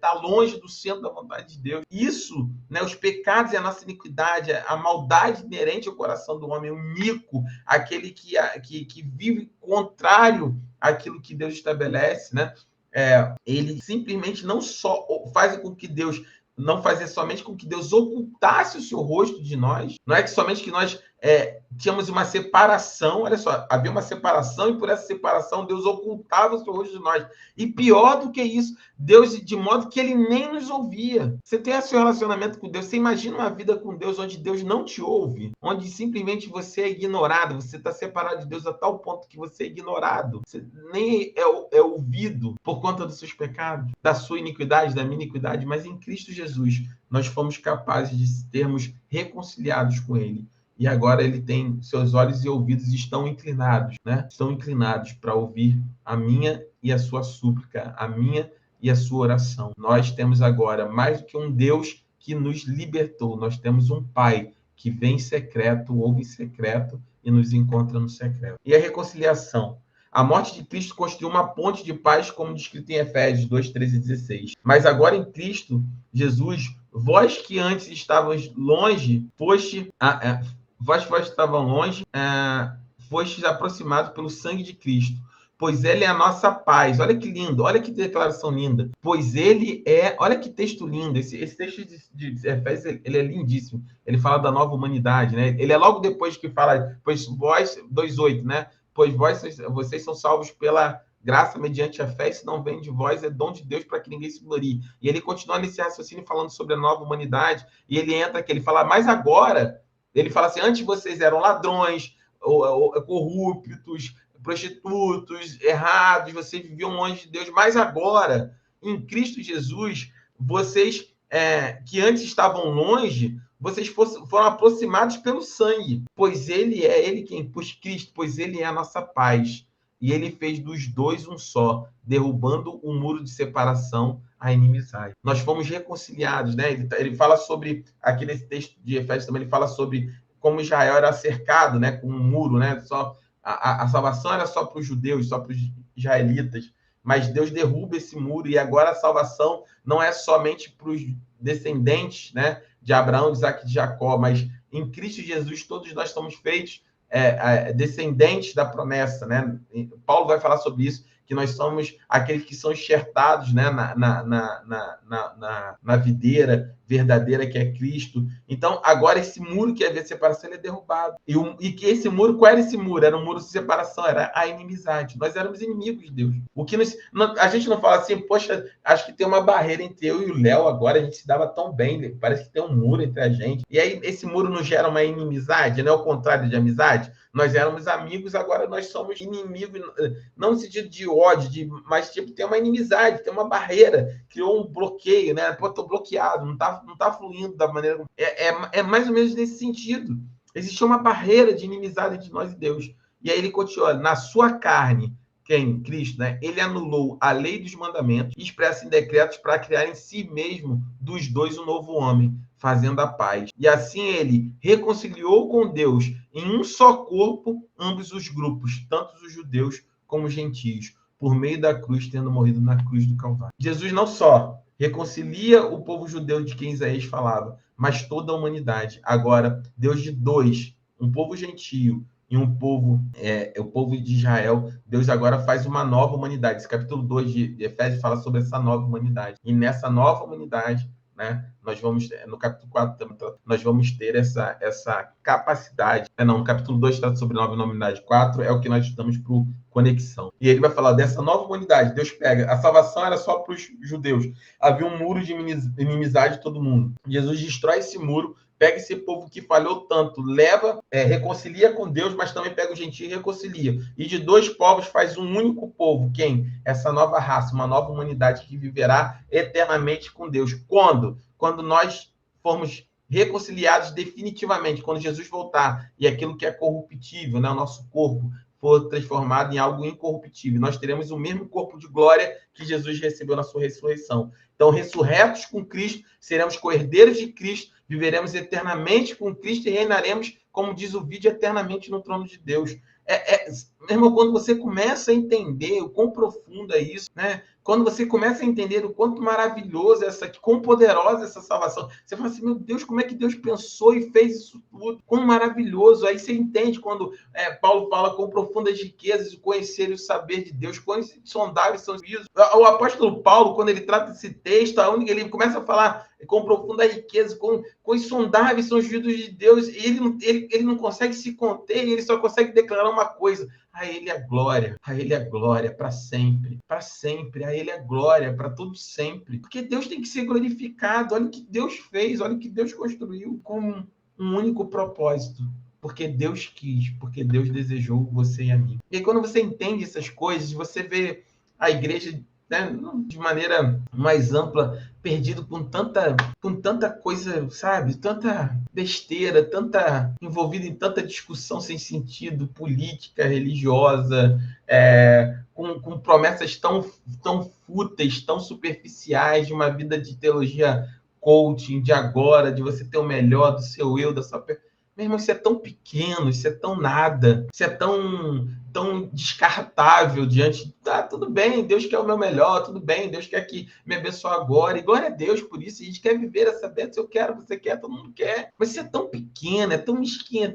Tá longe do centro da vontade de Deus. Isso, né? Os pecados e a nossa iniquidade, a maldade inerente ao coração do homem, o mico, aquele que vive contrário àquilo que Deus estabelece, né? Ele simplesmente não só faz com que Deus, não fazia somente com que Deus ocultasse o seu rosto de nós, não é que somente que nós tínhamos uma separação, olha só, havia uma separação e por essa separação Deus ocultava o seu rosto de nós. E pior do que isso, Deus, de modo que ele nem nos ouvia. Você tem esse relacionamento com Deus, você imagina uma vida com Deus onde Deus não te ouve, onde simplesmente você é ignorado, você está separado de Deus a tal ponto que você é ignorado, você nem é ouvido por conta dos seus pecados, da sua iniquidade, da minha iniquidade, mas em Cristo Jesus nós fomos capazes de sermos reconciliados com ele. E agora ele tem, seus olhos e ouvidos estão inclinados, né? Estão inclinados para ouvir a minha e a sua súplica, a minha e a sua oração. Nós temos agora mais do que um Deus que nos libertou. Nós temos um Pai que vem em secreto, ouve em secreto e nos encontra no secreto. E a reconciliação. A morte de Cristo construiu uma ponte de paz, como descrito em Efésios 2, 13 e 16. Mas agora em Cristo, Jesus, vós que antes estavais longe, vós estavam longe, fostes aproximados pelo sangue de Cristo, pois ele é a nossa paz. Olha que lindo, olha que declaração linda. Pois ele é, olha que texto lindo. Esse texto de Efésios, ele é lindíssimo. Ele fala da nova humanidade, né? Ele é logo depois que fala, pois vós, 2:8, né? Pois vocês são salvos pela graça mediante a fé, se não vem de vós, é dom de Deus para que ninguém se glorie. E ele continua nesse raciocínio falando sobre a nova humanidade, e ele entra aqui, ele fala, mas agora... Ele fala assim, antes vocês eram ladrões, corruptos, prostitutos, errados, vocês viviam longe de Deus, mas agora, em Cristo Jesus, vocês que antes estavam longe, vocês foram aproximados pelo sangue, pois pois ele é a nossa paz, e ele fez dos dois um só, derrubando o muro de separação, a inimizade. Nós fomos reconciliados, né? Ele fala sobre, aqui nesse texto de Efésios também, ele fala sobre como Israel era cercado, né? Com um muro, né? A salvação era só para os judeus, só para os israelitas, mas Deus derruba esse muro e agora a salvação não é somente para os descendentes, né? De Abraão, de Isaac e de Jacó, mas em Cristo Jesus todos nós somos feitos descendentes da promessa, né? Paulo vai falar sobre isso, que nós somos aqueles que são enxertados, né, na videira verdadeira que é Cristo. Então, agora esse muro que havia separação, ele é derrubado. E que esse muro, qual era esse muro? Era um muro de separação, era a inimizade. Nós éramos inimigos de Deus. A gente não fala assim, poxa, acho que tem uma barreira entre eu e o Léo agora, a gente se dava tão bem, parece que tem um muro entre a gente. E aí, esse muro não gera uma inimizade, não é o contrário de amizade? Nós éramos amigos, agora nós somos inimigos, não no sentido de ódio, mas tipo, tem uma inimizade, tem uma barreira, criou um bloqueio, né? Pô, tô bloqueado, não tá fluindo da maneira... É mais ou menos nesse sentido. Existia uma barreira de inimizade entre nós e Deus. E aí ele continua, na sua carne, quem? Cristo, né? Ele anulou a lei dos mandamentos, expressa em decretos para criar em si mesmo dos dois um novo homem, fazendo a paz. E assim ele reconciliou com Deus em um só corpo ambos os grupos, tanto os judeus como os gentios, por meio da cruz, tendo morrido na cruz do Calvário. Jesus não só reconcilia o povo judeu de quem Isaías falava, mas toda a humanidade. Agora, Deus de dois, um povo gentio e um povo, o povo de Israel, Deus agora faz uma nova humanidade. Esse capítulo 2 de Efésios fala sobre essa nova humanidade. E nessa nova humanidade, né, nós vamos, no capítulo 4, nós vamos ter essa capacidade. No capítulo 2 trata sobre nova humanidade. 4 é o que nós estudamos para o Conexão. E ele vai falar dessa nova humanidade. Deus pega, a salvação era só para os judeus. Havia um muro de inimizade de todo mundo. Jesus destrói esse muro, pega esse povo que falhou tanto, leva, reconcilia com Deus, mas também pega o gentio e reconcilia. E de dois povos faz um único povo. Quem? Essa nova raça, uma nova humanidade que viverá eternamente com Deus. Quando? Quando nós formos reconciliados definitivamente, quando Jesus voltar e aquilo que é corruptível, né, o nosso corpo, for transformado em algo incorruptível. Nós teremos o mesmo corpo de glória que Jesus recebeu na sua ressurreição. Então, ressurretos com Cristo, seremos co-herdeiros de Cristo, viveremos eternamente com Cristo e reinaremos, como diz o vídeo, eternamente no trono de Deus. Meu irmão, quando você começa a entender o quão profundo é isso, né? Quando você começa a entender o quanto maravilhoso quão poderosa essa salvação, você fala assim, meu Deus, como é que Deus pensou e fez isso tudo? Quão maravilhoso. Aí você entende quando Paulo fala com profundas riquezas, o conhecer e o saber de Deus, quão insondáveis são os juízos. O apóstolo Paulo, quando ele trata esse texto, ele começa a falar com profunda riqueza, com insondáveis são os juízos de Deus, e ele não consegue se conter, ele só consegue declarar uma coisa: a ele a glória para sempre, a ele a glória para todo sempre, porque Deus tem que ser glorificado. Olha o que Deus fez, olha o que Deus construiu com um único propósito, porque Deus quis, porque Deus desejou você e a mim. E aí, quando você entende essas coisas, você vê a igreja, né, de maneira mais ampla, perdido com tanta coisa, sabe? Tanta besteira, envolvido em tanta discussão sem sentido, política, religiosa, com promessas tão fúteis, tão superficiais, de uma vida de teologia coaching, de agora, de você ter o melhor do seu eu, da sua... Meu irmão, isso é tão pequeno, isso é tão nada, isso é tão descartável diante... Tá, tudo bem, Deus quer o meu melhor, tudo bem, Deus quer que me abençoe agora, e glória a Deus por isso, a gente quer viver essa bênção, eu quero, você quer, todo mundo quer, mas isso é tão pequeno, é tão mesquinho,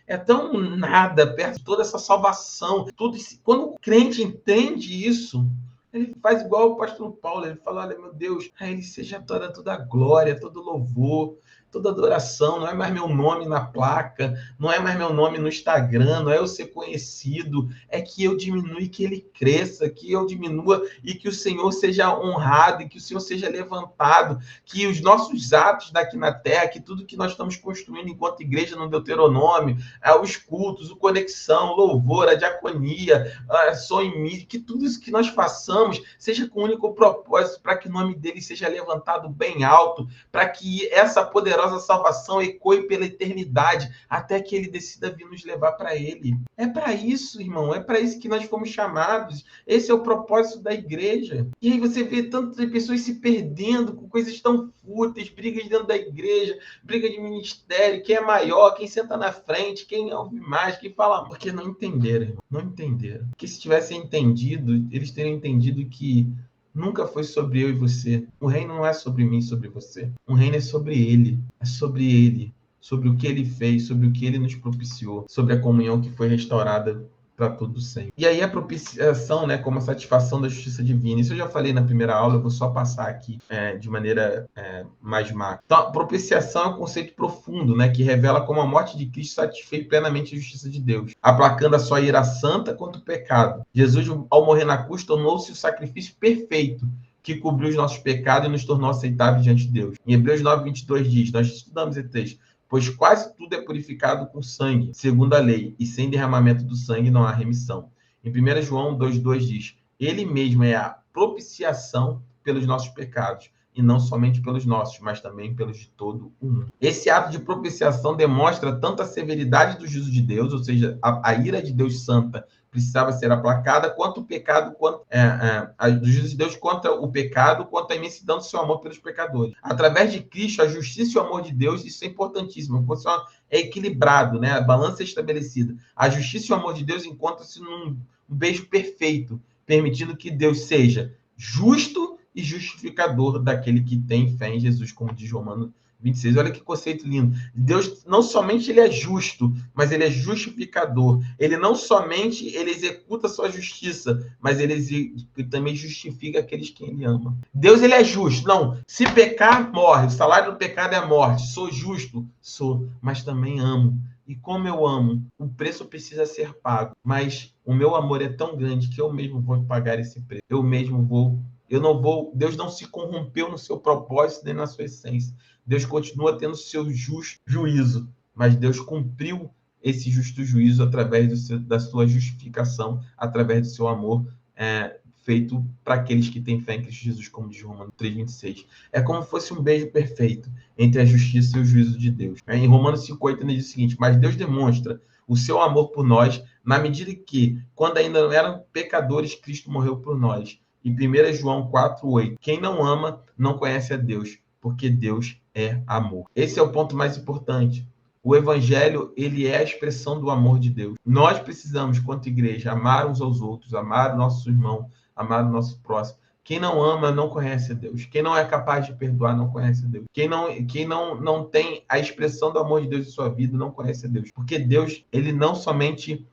é tão nada perto de toda essa salvação, tudo isso. Quando o crente entende isso, ele faz igual o apóstolo Paulo, ele fala, olha, meu Deus, a ele seja toda a glória, todo louvor, toda adoração, não é mais meu nome na placa, não é mais meu nome no Instagram, não é eu ser conhecido, é que eu diminua e que ele cresça, que eu diminua e que o Senhor seja honrado, e que o Senhor seja levantado, que os nossos atos daqui na terra, que tudo que nós estamos construindo enquanto igreja no Deuteronômio, os cultos, o conexão, o louvor, a diaconia, a sonho mídia, que tudo isso que nós façamos seja com o único propósito para que o nome dele seja levantado bem alto, para que essa poderosa salvação ecoe pela eternidade, até que ele decida vir nos levar para ele. É para isso, irmão, é para isso que nós fomos chamados. Esse é o propósito da igreja. E aí você vê tantas pessoas se perdendo com coisas tão fúteis, brigas dentro da igreja, briga de ministério, quem é maior, quem senta na frente, quem ouve mais, quem fala... Porque não entenderam, irmão, não entenderam. Porque se tivessem entendido, eles teriam entendido que nunca foi sobre eu e você. O reino não é sobre mim, sobre você. O reino é sobre ele. É sobre ele. Sobre o que ele fez, sobre o que ele nos propiciou, sobre a comunhão que foi restaurada para todo sempre. E aí a propiciação, né, como a satisfação da justiça divina. Isso eu já falei na primeira aula, eu vou só passar aqui de maneira mais macro. Então, a propiciação é um conceito profundo, né, que revela como a morte de Cristo satisfez plenamente a justiça de Deus, aplacando a sua ira santa contra o pecado. Jesus, ao morrer na cruz, tornou-se o sacrifício perfeito que cobriu os nossos pecados e nos tornou aceitáveis diante de Deus. Em Hebreus 9:22 diz, nós estudamos esse texto, pois quase tudo é purificado com sangue, segundo a lei, e sem derramamento do sangue não há remissão. Em 1 João 2:2 diz, ele mesmo é a propiciação pelos nossos pecados, e não somente pelos nossos, mas também pelos de todo o mundo. Esse ato de propiciação demonstra tanto a severidade do juízo de Deus, ou seja, a ira de Deus santa precisava ser aplacada, quanto o pecado, do juízo de Deus contra o pecado, quanto a imensidão do seu amor pelos pecadores. Através de Cristo, a justiça e o amor de Deus, isso é importantíssimo, é equilibrado, né? A balança é estabelecida. A justiça e o amor de Deus encontram-se num beijo perfeito, permitindo que Deus seja justo e justificador daquele que tem fé em Jesus, como diz Romanos 26. Olha que conceito lindo. Deus não somente ele é justo, mas ele é justificador. Ele não somente ele executa a sua justiça, mas ele também justifica aqueles que ele ama. Deus ele é justo. Não, se pecar, morre. O salário do pecado é a morte. Sou justo? Sou, mas também amo. E como eu amo, o preço precisa ser pago. Mas o meu amor é tão grande que eu mesmo vou pagar esse preço. Deus não se corrompeu no seu propósito nem na sua essência. Deus continua tendo seu justo juízo, mas Deus cumpriu esse justo juízo através da sua justificação, através do seu amor feito para aqueles que têm fé em Cristo Jesus, como diz Romanos 3,26. É como se fosse um beijo perfeito entre a justiça e o juízo de Deus. Em Romanos 5,8 ele diz o seguinte: mas Deus demonstra o seu amor por nós na medida que, quando ainda não eram pecadores, Cristo morreu por nós. E 1 João 4,8. Quem não ama não conhece a Deus, porque Deus é amor. Esse é o ponto mais importante. O evangelho, ele é a expressão do amor de Deus. Nós precisamos, quanto igreja, amar uns aos outros, amar o nosso irmão, amar o nosso próximo. Quem não ama não conhece a Deus. Quem não é capaz de perdoar não conhece a Deus. Quem não tem a expressão do amor de Deus em sua vida não conhece a Deus. Porque Deus, ele não somente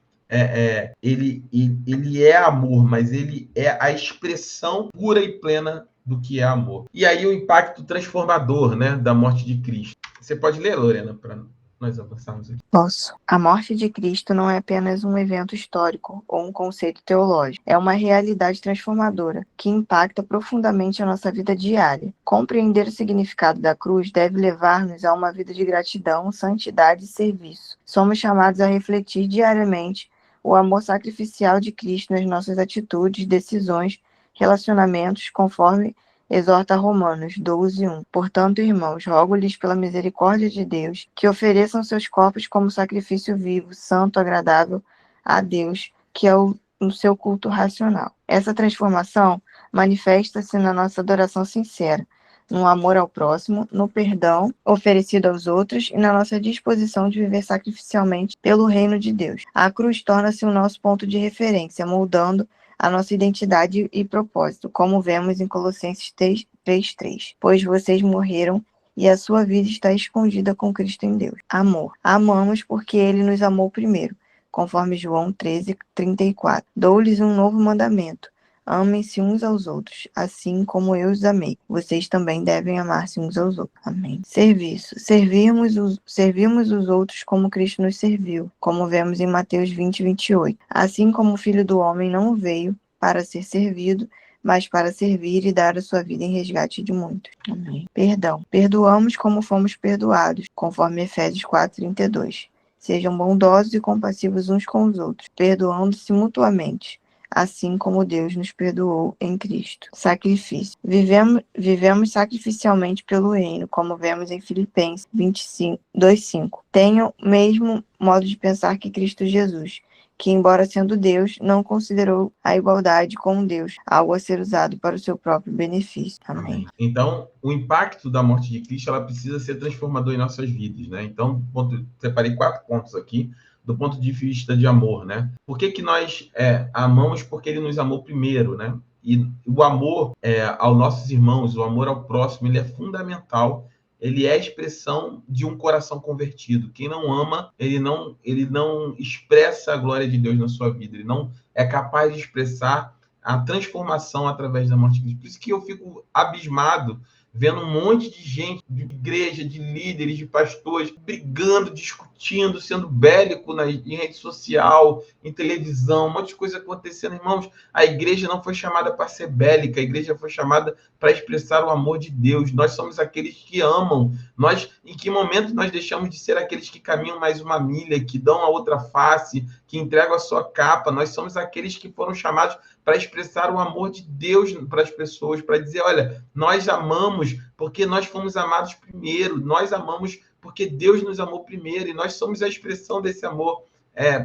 ele é amor, mas ele é a expressão pura e plena do que é amor. E aí o impacto transformador, né, da morte de Cristo. Você pode ler, Lorena, para nós avançarmos aqui? Posso. A morte de Cristo não é apenas um evento histórico ou um conceito teológico. É uma realidade transformadora que impacta profundamente a nossa vida diária. Compreender o significado da cruz deve levar-nos a uma vida de gratidão, santidade e serviço. Somos chamados a refletir diariamente o amor sacrificial de Cristo nas nossas atitudes, decisões, relacionamentos, conforme exorta Romanos 12:1. Portanto, irmãos, rogo-lhes pela misericórdia de Deus que ofereçam seus corpos como sacrifício vivo, santo, agradável a Deus, que é o seu culto racional. Essa transformação manifesta-se na nossa adoração sincera, no amor ao próximo, no perdão oferecido aos outros e na nossa disposição de viver sacrificialmente pelo reino de Deus. A cruz torna-se o nosso ponto de referência, moldando a nossa identidade e propósito, como vemos em Colossenses 3:3. Pois vocês morreram e a sua vida está escondida com Cristo em Deus. Amor. Amamos porque ele nos amou primeiro, conforme João 13:34. Dou-lhes um novo mandamento. Amem-se uns aos outros, assim como eu os amei. Vocês também devem amar-se uns aos outros. Amém. Serviço. Servimos os outros como Cristo nos serviu, como vemos em Mateus 20:28. Assim como o Filho do Homem não veio para ser servido, mas para servir e dar a sua vida em resgate de muitos. Amém. Perdão. Perdoamos como fomos perdoados, conforme Efésios 4:32. Sejam bondosos e compassivos uns com os outros, perdoando-se mutuamente, assim como Deus nos perdoou em Cristo. Sacrifício. Vivemos sacrificialmente pelo reino, como vemos em Filipenses 2:5. Tenham o mesmo modo de pensar que Cristo Jesus, que, embora sendo Deus, não considerou a igualdade com Deus algo a ser usado para o seu próprio benefício. Amém. Então, o impacto da morte de Cristo, ela precisa ser transformador em nossas vidas, né? Então, separei 4 pontos aqui, do ponto de vista de amor, né? Por que nós amamos? Porque ele nos amou primeiro, né? E o amor aos nossos irmãos, o amor ao próximo, ele é fundamental. Ele é a expressão de um coração convertido. Quem não ama, ele não expressa a glória de Deus na sua vida. Ele não é capaz de expressar a transformação através da morte de Cristo. Por isso que eu fico abismado vendo um monte de gente, de igreja, de líderes, de pastores, brigando, discutindo, sendo bélico em rede social, em televisão, um monte de coisa acontecendo. Irmãos, a igreja não foi chamada para ser bélica, a igreja foi chamada para expressar o amor de Deus. Nós somos aqueles que amam. Em que momento nós deixamos de ser aqueles que caminham mais uma milha, que dão a outra face, que entregam a sua capa? Nós somos aqueles que foram chamados para expressar o amor de Deus para as pessoas, para dizer, olha, nós amamos porque nós fomos amados primeiro, nós amamos porque Deus nos amou primeiro, e nós somos a expressão desse amor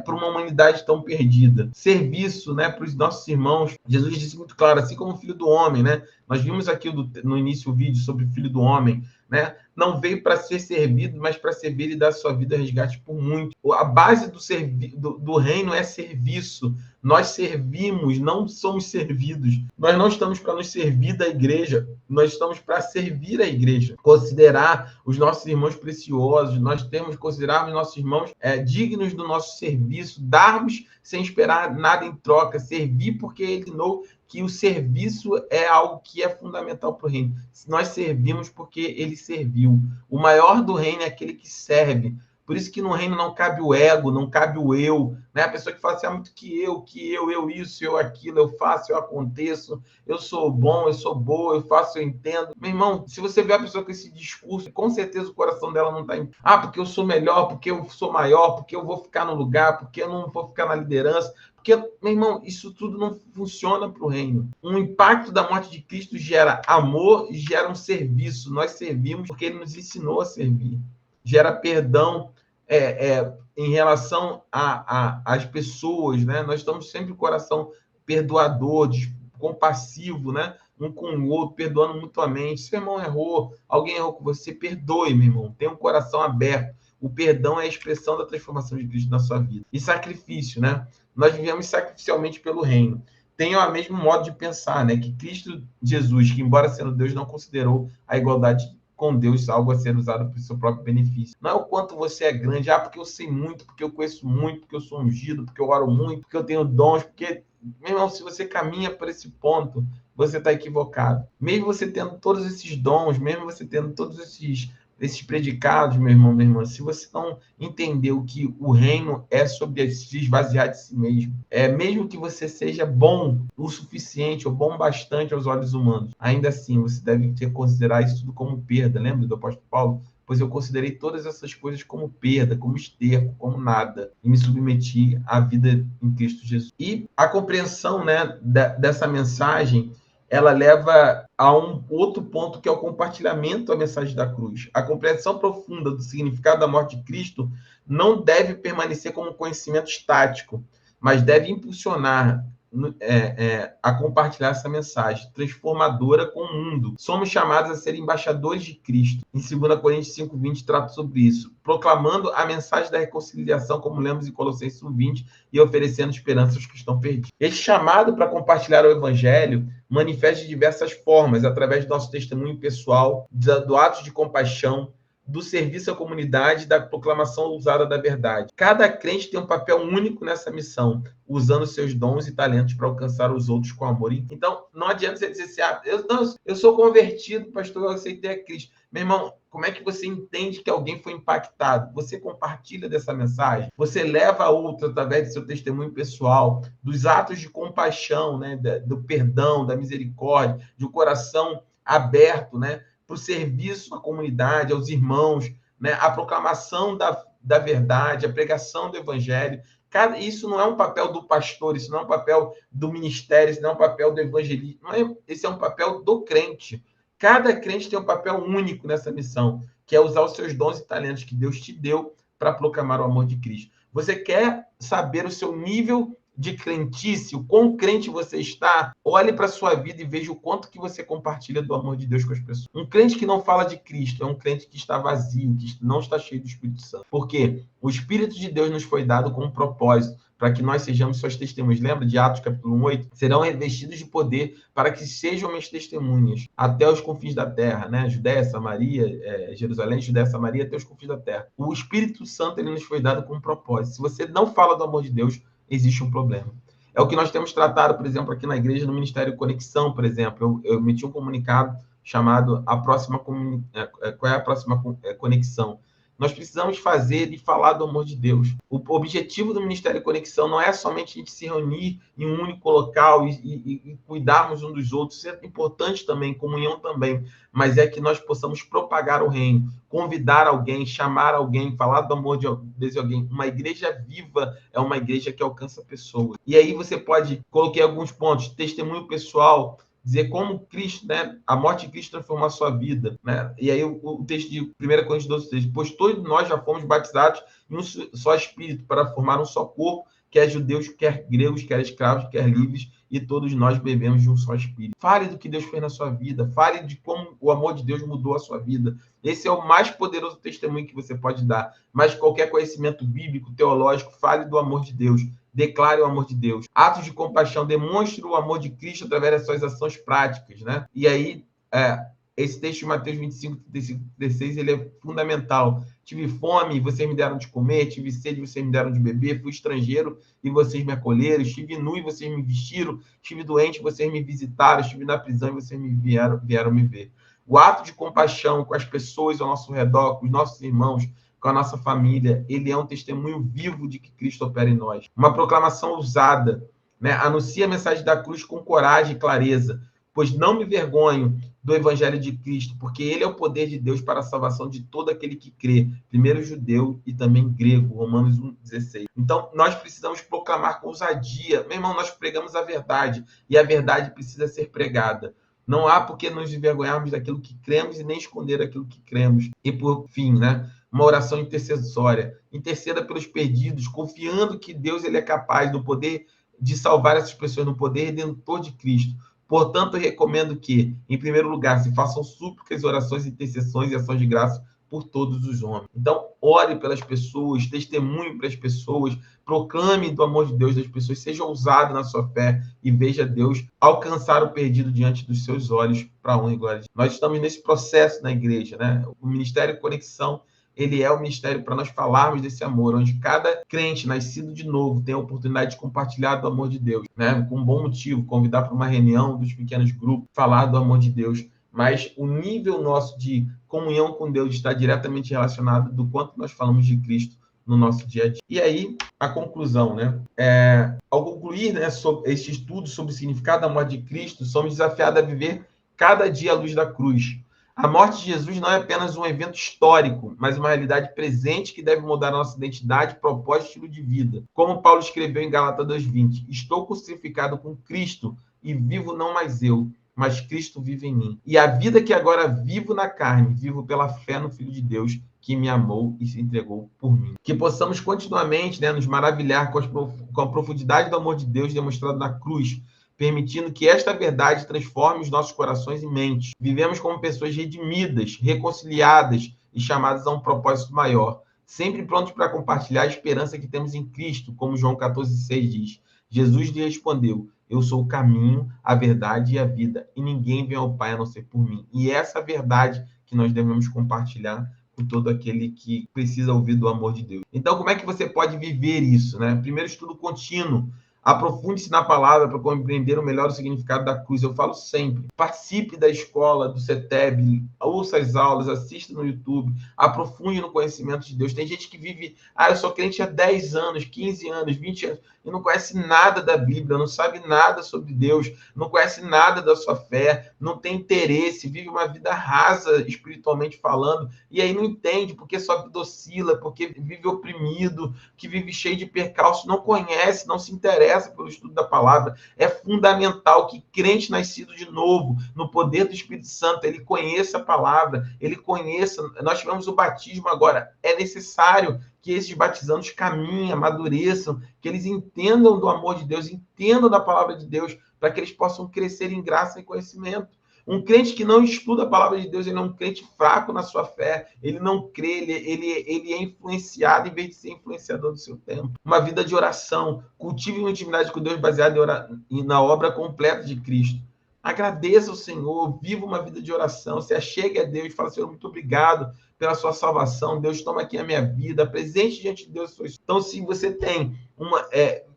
para uma humanidade tão perdida. Serviço, né, para os nossos irmãos. Jesus disse muito claro, assim como o Filho do Homem, né? Nós vimos aqui no início o vídeo sobre o Filho do Homem, né? não veio para ser servido, mas para servir e dar sua vida a resgate por muito. A base do reino é serviço. Nós servimos, não somos servidos. Nós não estamos para nos servir da igreja, nós estamos para servir a igreja. Considerar os nossos irmãos preciosos, nós temos que considerar os nossos irmãos dignos do nosso serviço, darmos sem esperar nada em troca, servir porque ele ensinou que o serviço é algo que é fundamental para o reino. Nós servimos porque ele serviu. O maior do reino é aquele que serve. Por isso que no reino não cabe o ego, não cabe o eu, né? A pessoa que fala assim, muito que eu isso, eu aquilo, eu faço, eu aconteço, eu sou bom, eu sou boa, eu faço, eu entendo. Meu irmão, se você vê a pessoa com esse discurso, com certeza o coração dela não está em... porque eu sou melhor, porque eu sou maior, porque eu vou ficar no lugar, porque eu não vou ficar na liderança. Porque, meu irmão, isso tudo não funciona para o reino. Um impacto da morte de Cristo gera amor e gera um serviço. Nós servimos porque ele nos ensinou a servir. Gera perdão em relação às pessoas, né? Nós estamos sempre com o coração perdoador, compassivo, né? Um com o outro, perdoando mutuamente. Se o irmão errou, alguém errou com você, perdoe, meu irmão. Tenha um coração aberto. O perdão é a expressão da transformação de Cristo na sua vida. E sacrifício, né? Nós vivemos sacrificialmente pelo reino. Tenham o mesmo modo de pensar, né? Que Cristo Jesus, que embora sendo Deus, não considerou a igualdade com Deus algo a ser usado para o seu próprio benefício. Não é o quanto você é grande, porque eu sei muito, porque eu conheço muito, porque eu sou ungido, porque eu oro muito, porque eu tenho dons, porque, meu irmão, se você caminha por esse ponto, você está equivocado. Mesmo você tendo todos esses dons, mesmo você tendo todos esses predicados, meu irmão, minha irmã, se você não entendeu que o reino é sobre se esvaziar de si mesmo, mesmo que você seja bom o suficiente ou bom bastante aos olhos humanos, ainda assim você deve considerar isso tudo como perda. Lembra do apóstolo Paulo? Pois eu considerei todas essas coisas como perda, como esterco, como nada, e me submeti à vida em Cristo Jesus. E a compreensão, né, dessa mensagem, ela leva a um outro ponto, que é o compartilhamento da mensagem da cruz. A compreensão profunda do significado da morte de Cristo não deve permanecer como conhecimento estático, mas deve impulsionar a compartilhar essa mensagem transformadora com o mundo. Somos chamados a ser embaixadores de Cristo. Em 2 Coríntios 5:20 trata sobre isso, proclamando a mensagem da reconciliação, como lemos em Colossenses 1:20, e oferecendo esperança aos que estão perdidos. Este chamado para compartilhar o evangelho manifesta de diversas formas, através do nosso testemunho pessoal, do ato de compaixão, do serviço à comunidade, da proclamação ousada da verdade. Cada crente tem um papel único nessa missão, usando seus dons e talentos para alcançar os outros com amor. Então, não adianta você dizer assim, eu sou convertido, pastor, eu aceitei a Cristo. Meu irmão, como é que você entende que alguém foi impactado? Você compartilha dessa mensagem? Você leva a outro através do seu testemunho pessoal, dos atos de compaixão, né? Do perdão, da misericórdia, de um coração aberto, né? Para o serviço à comunidade, aos irmãos, né? A proclamação da verdade, a pregação do evangelho. Isso não é um papel do pastor, isso não é um papel do ministério, isso não é um papel do evangelista. Esse é um papel do crente. Cada crente tem um papel único nessa missão, que é usar os seus dons e talentos que Deus te deu para proclamar o amor de Cristo. Você quer saber o seu nível de crentice, o quão crente você está? Olhe para a sua vida e veja o quanto que você compartilha do amor de Deus com as pessoas. Um crente que não fala de Cristo é um crente que está vazio, que não está cheio do Espírito Santo. Porque o Espírito de Deus nos foi dado com um propósito, para que nós sejamos suas testemunhas. Lembra de Atos capítulo 8? Serão revestidos de poder para que sejam minhas testemunhas até os confins da terra, né? Judéia, Samaria, Jerusalém, Judéia, Samaria, até os confins da terra. O Espírito Santo, ele nos foi dado com um propósito. Se você não fala do amor de Deus, existe um problema. É o que nós temos tratado, por exemplo, aqui na igreja, no Ministério Conexão, por exemplo. Eu emiti um comunicado chamado qual é a próxima conexão? Nós precisamos fazer e falar do amor de Deus. O objetivo do Ministério Conexão não é somente a gente se reunir em um único local e cuidarmos uns dos outros. Isso é importante também, comunhão também. Mas é que nós possamos propagar o reino, convidar alguém, chamar alguém, falar do amor de alguém. Uma igreja viva é uma igreja que alcança pessoas. E aí você pode, coloquei alguns pontos, testemunho pessoal, dizer como Cristo, né, a morte de Cristo transformou a sua vida, né? E aí o texto de 1 Coríntios 12, pois todos nós já fomos batizados em um só Espírito para formar um só corpo, quer judeus, quer gregos, quer escravos, quer livres, e todos nós bebemos de um só Espírito. Fale do que Deus fez na sua vida, fale de como o amor de Deus mudou a sua vida. Esse é o mais poderoso testemunho que você pode dar. Mas qualquer conhecimento bíblico, teológico, fale do amor de Deus. Declare o amor de Deus. Atos de compaixão, demonstre o amor de Cristo através das suas ações práticas, né? E aí, esse texto de Mateus 25, 35, 36, ele é fundamental. Tive fome, vocês me deram de comer. Tive sede, vocês me deram de beber. Fui estrangeiro e vocês me acolheram. Estive nu e vocês me vestiram. Estive doente e vocês me visitaram. Estive na prisão e vocês me vieram me ver. O ato de compaixão com as pessoas ao nosso redor, com os nossos irmãos, com a nossa família, ele é um testemunho vivo de que Cristo opera em nós. Uma proclamação ousada, né? Anuncia a mensagem da cruz com coragem e clareza, pois não me vergonho do evangelho de Cristo, porque ele é o poder de Deus para a salvação de todo aquele que crê, primeiro judeu e também grego, Romanos 1,16. Então, nós precisamos proclamar com ousadia. Meu irmão, nós pregamos a verdade, e a verdade precisa ser pregada. Não há por que nos envergonharmos daquilo que cremos e nem esconder aquilo que cremos. E por fim, né? Uma oração intercessória. Interceda pelos perdidos, confiando que Deus ele é capaz do poder de salvar essas pessoas, no poder redentor de Cristo. Portanto, eu recomendo que, em primeiro lugar, se façam súplicas, orações, intercessões e ações de graça por todos os homens. Então, ore pelas pessoas, testemunhe para as pessoas, proclame do amor de Deus das pessoas, seja ousado na sua fé e veja Deus alcançar o perdido diante dos seus olhos para a honra e glória de Deus. Nós estamos nesse processo na igreja, né? O Ministério Conexão, ele é o ministério para nós falarmos desse amor, onde cada crente nascido de novo tem a oportunidade de compartilhar do amor de Deus, né? Com um bom motivo, convidar para uma reunião dos pequenos grupos, falar do amor de Deus. Mas o nível nosso de comunhão com Deus está diretamente relacionado do quanto nós falamos de Cristo no nosso dia a dia. E aí, a conclusão, né? Ao concluir, né, sobre este estudo sobre o significado da morte de Cristo, somos desafiados a viver cada dia à luz da cruz. A morte de Jesus não é apenas um evento histórico, mas uma realidade presente que deve mudar a nossa identidade, propósito e estilo de vida. Como Paulo escreveu em Gálatas 2:20, estou crucificado com Cristo e vivo não mais eu, mas Cristo vive em mim. E a vida que agora vivo na carne, vivo pela fé no Filho de Deus, que me amou e se entregou por mim. Que possamos continuamente, né, nos maravilhar com a profundidade do amor de Deus demonstrado na cruz, permitindo que esta verdade transforme os nossos corações e mentes. Vivemos como pessoas redimidas, reconciliadas e chamadas a um propósito maior, sempre prontos para compartilhar a esperança que temos em Cristo, como João 14,6 diz. Jesus lhe respondeu, eu sou o caminho, a verdade e a vida, e ninguém vem ao Pai a não ser por mim. E é essa verdade que nós devemos compartilhar com todo aquele que precisa ouvir do amor de Deus. Então, como é que você pode viver isso, né? Primeiro, estudo contínuo. Aprofunde-se na palavra para compreender melhor o significado da cruz. Eu falo sempre. Participe da escola, do CETEB, ouça as aulas, assista no YouTube, aprofunde no conhecimento de Deus. Tem gente que vive, eu sou crente há 10 anos, 15 anos, 20 anos, e não conhece nada da Bíblia, não sabe nada sobre Deus, não conhece nada da sua fé, não tem interesse, vive uma vida rasa, espiritualmente falando, e aí não entende porque sua vida oscila, porque vive oprimido, que vive cheio de percalços, não conhece, não se interessa pelo estudo da palavra. É fundamental que crente nascido de novo, no poder do Espírito Santo, ele conheça a palavra, ele conheça. Nós tivemos o batismo agora. É necessário que esses batizandos caminhem, amadureçam, que eles entendam do amor de Deus, entendam da palavra de Deus, para que eles possam crescer em graça e conhecimento. Um crente que não estuda a palavra de Deus, ele é um crente fraco na sua fé, ele não crê, ele é influenciado em vez de ser influenciador do seu tempo. Uma vida de oração, cultive uma intimidade com Deus baseada na obra completa de Cristo. Agradeça ao Senhor, viva uma vida de oração, se achegue a Deus, fala, Senhor, muito obrigado pela sua salvação, Deus, toma aqui a minha vida, presente diante de Deus. Então, se você tem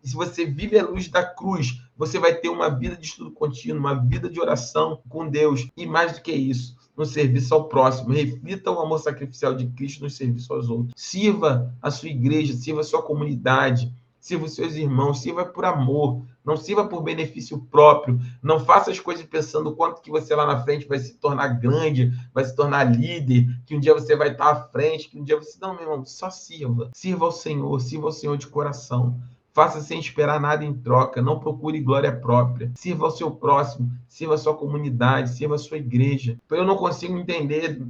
se você vive a luz da cruz, você vai ter uma vida de estudo contínuo, uma vida de oração com Deus, e mais do que isso, no serviço ao próximo. Reflita o amor sacrificial de Cristo no serviço aos outros. Sirva a sua igreja, sirva a sua comunidade, sirva os seus irmãos, sirva por amor, não sirva por benefício próprio, não faça as coisas pensando o quanto que você lá na frente vai se tornar grande, vai se tornar líder, que um dia você vai estar à frente, que um dia você... Não, meu irmão, só sirva ao Senhor de coração. faça sem esperar nada em troca, não procure glória própria, sirva ao seu próximo, sirva a sua comunidade, sirva a sua igreja. Eu não consigo entender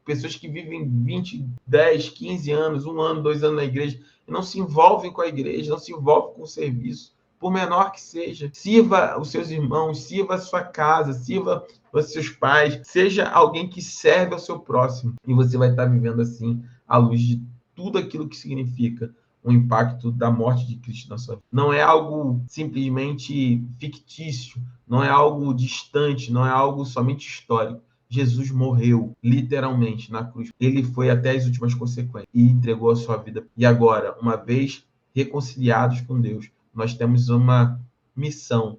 pessoas que vivem 20, 10, 15 anos, 1 ano, 2 anos na igreja, e não se envolvem com a igreja, não se envolvem com o serviço, por menor que seja. Sirva os seus irmãos, sirva a sua casa, sirva os seus pais, seja alguém que serve ao seu próximo, e você vai estar vivendo assim, à luz de tudo aquilo que significa o impacto da morte de Cristo na sua vida. Não é algo simplesmente fictício, não é algo distante, não é algo somente histórico. Jesus morreu, literalmente, na cruz. Ele foi até as últimas consequências e entregou a sua vida. E agora, uma vez reconciliados com Deus, nós temos uma missão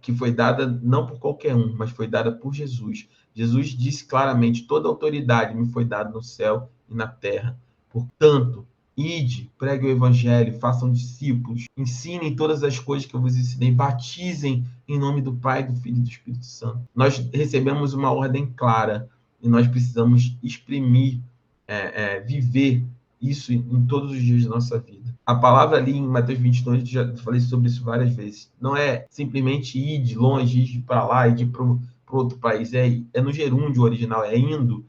que foi dada não por qualquer um, mas foi dada por Jesus. Jesus disse claramente: toda autoridade me foi dada no céu e na terra. Portanto, ide, pregue o evangelho, façam discípulos, ensinem todas as coisas que eu vos ensinei, batizem em nome do Pai, do Filho e do Espírito Santo. Nós recebemos uma ordem clara e nós precisamos exprimir, viver isso em todos os dias da nossa vida. A palavra ali em Mateus 22, já falei sobre isso várias vezes, não é simplesmente ir de longe, ir para lá, ir para outro país, é no gerúndio original, é indo,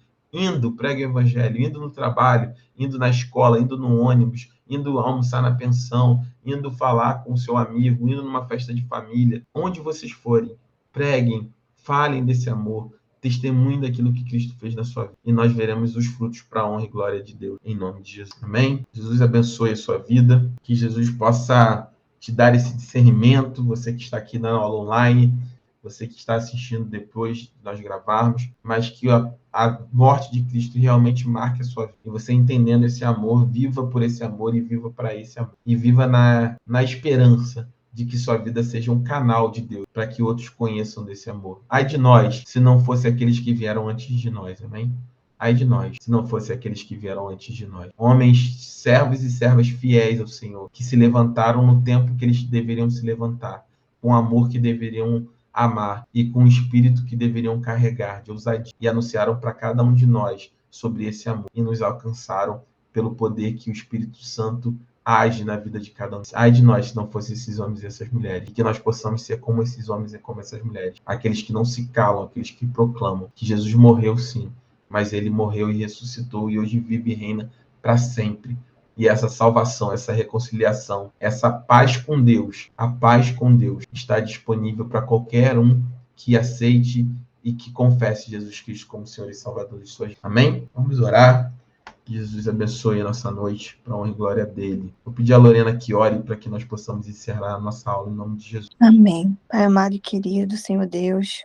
pregue o evangelho, indo no trabalho, indo na escola, indo no ônibus, indo almoçar na pensão, indo falar com o seu amigo, indo numa festa de família, onde vocês forem, preguem, falem desse amor, testemunhem daquilo que Cristo fez na sua vida. E nós veremos os frutos para a honra e glória de Deus, em nome de Jesus. Amém? Jesus abençoe a sua vida, que Jesus possa te dar esse discernimento, você que está aqui na aula online, você que está assistindo depois de nós gravarmos, mas que a morte de Cristo realmente marque a sua vida. E você entendendo esse amor, viva por esse amor e viva para esse amor. E viva na esperança de que sua vida seja um canal de Deus, para que outros conheçam desse amor. Ai de nós, se não fosse aqueles que vieram antes de nós, amém? Ai de nós, se não fosse aqueles que vieram antes de nós. Homens, servos e servas fiéis ao Senhor, que se levantaram no tempo que eles deveriam se levantar, com o amor que deveriam amar e com o espírito que deveriam carregar de ousadia, e anunciaram para cada um de nós sobre esse amor, e nos alcançaram pelo poder que o Espírito Santo age na vida de cada um. Ai de nós se não fossem esses homens e essas mulheres, e que nós possamos ser como esses homens e como essas mulheres, aqueles que não se calam, aqueles que proclamam que Jesus morreu sim, mas ele morreu e ressuscitou e hoje vive e reina para sempre. E essa salvação, essa reconciliação, essa paz com Deus, a paz com Deus está disponível para qualquer um que aceite e que confesse Jesus Cristo como Senhor e Salvador de sua vida. Amém? Vamos orar. Que Jesus abençoe a nossa noite, para a honra e glória dele. Vou pedir a Lorena que ore para que nós possamos encerrar a nossa aula em nome de Jesus. Amém. Pai amado e querido, Senhor Deus,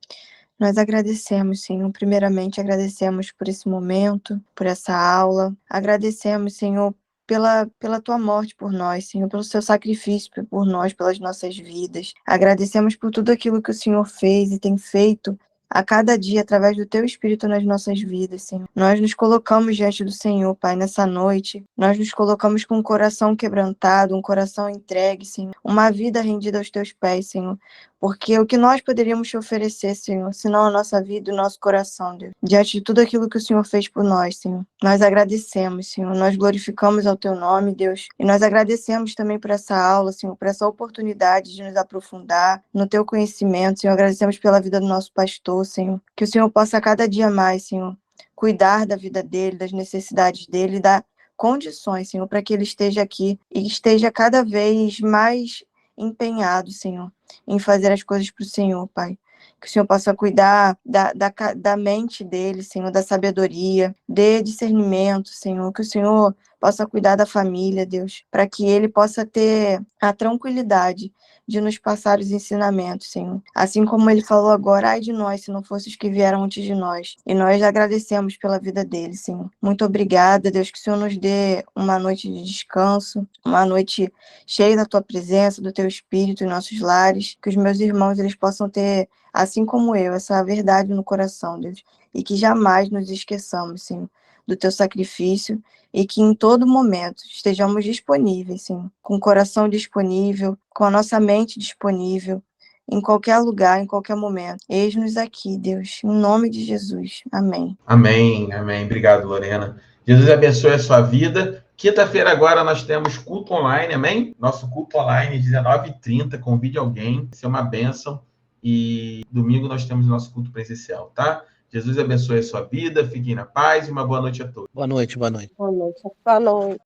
nós agradecemos, Senhor. Primeiramente, agradecemos por esse momento, por essa aula. Agradecemos, Senhor, pela tua morte por nós, Senhor, pelo seu sacrifício por nós, pelas nossas vidas. Agradecemos por tudo aquilo que o Senhor fez e tem feito a cada dia, através do teu Espírito nas nossas vidas, Senhor. Nós nos colocamos diante do Senhor, Pai, nessa noite. Nós nos colocamos com um coração quebrantado, um coração entregue, Senhor. Uma vida rendida aos teus pés, Senhor. Porque o que nós poderíamos te oferecer, Senhor, senão a nossa vida e o nosso coração, Deus, diante de tudo aquilo que o Senhor fez por nós, Senhor. Nós agradecemos, Senhor, nós glorificamos ao teu nome, Deus, e nós agradecemos também por essa aula, Senhor, por essa oportunidade de nos aprofundar no teu conhecimento, Senhor. Agradecemos pela vida do nosso pastor, Senhor, que o Senhor possa cada dia mais, Senhor, cuidar da vida dele, das necessidades dele, dar condições, Senhor, para que ele esteja aqui e esteja cada vez mais empenhado, Senhor, em fazer as coisas para o Senhor, Pai. Que o Senhor possa cuidar da mente dele, Senhor, da sabedoria, de discernimento, Senhor. Que o Senhor possa cuidar da família, Deus, para que ele possa ter a tranquilidade de nos passar os ensinamentos, Senhor. Assim como ele falou agora, ai de nós, se não fosse os que vieram antes de nós. E nós agradecemos pela vida dele, Senhor. Muito obrigada, Deus, que o Senhor nos dê uma noite de descanso, uma noite cheia da tua presença, do teu Espírito em nossos lares, que os meus irmãos, eles possam ter, assim como eu, essa verdade no coração, Deus, e que jamais nos esqueçamos, Senhor, do teu sacrifício, e que em todo momento estejamos disponíveis, Senhor, com o coração disponível, com a nossa mente disponível, em qualquer lugar, em qualquer momento. Eis-nos aqui, Deus, em nome de Jesus. Amém. Amém, amém. Obrigado, Lorena. Jesus abençoe a sua vida. Quinta-feira agora nós temos culto online, amém? Nosso culto online, 19h30, convide alguém, isso é uma bênção. E domingo nós temos o nosso culto presencial, tá? Jesus abençoe a sua vida, fiquem na paz e uma boa noite a todos. Boa noite, boa noite. Boa noite. Boa noite.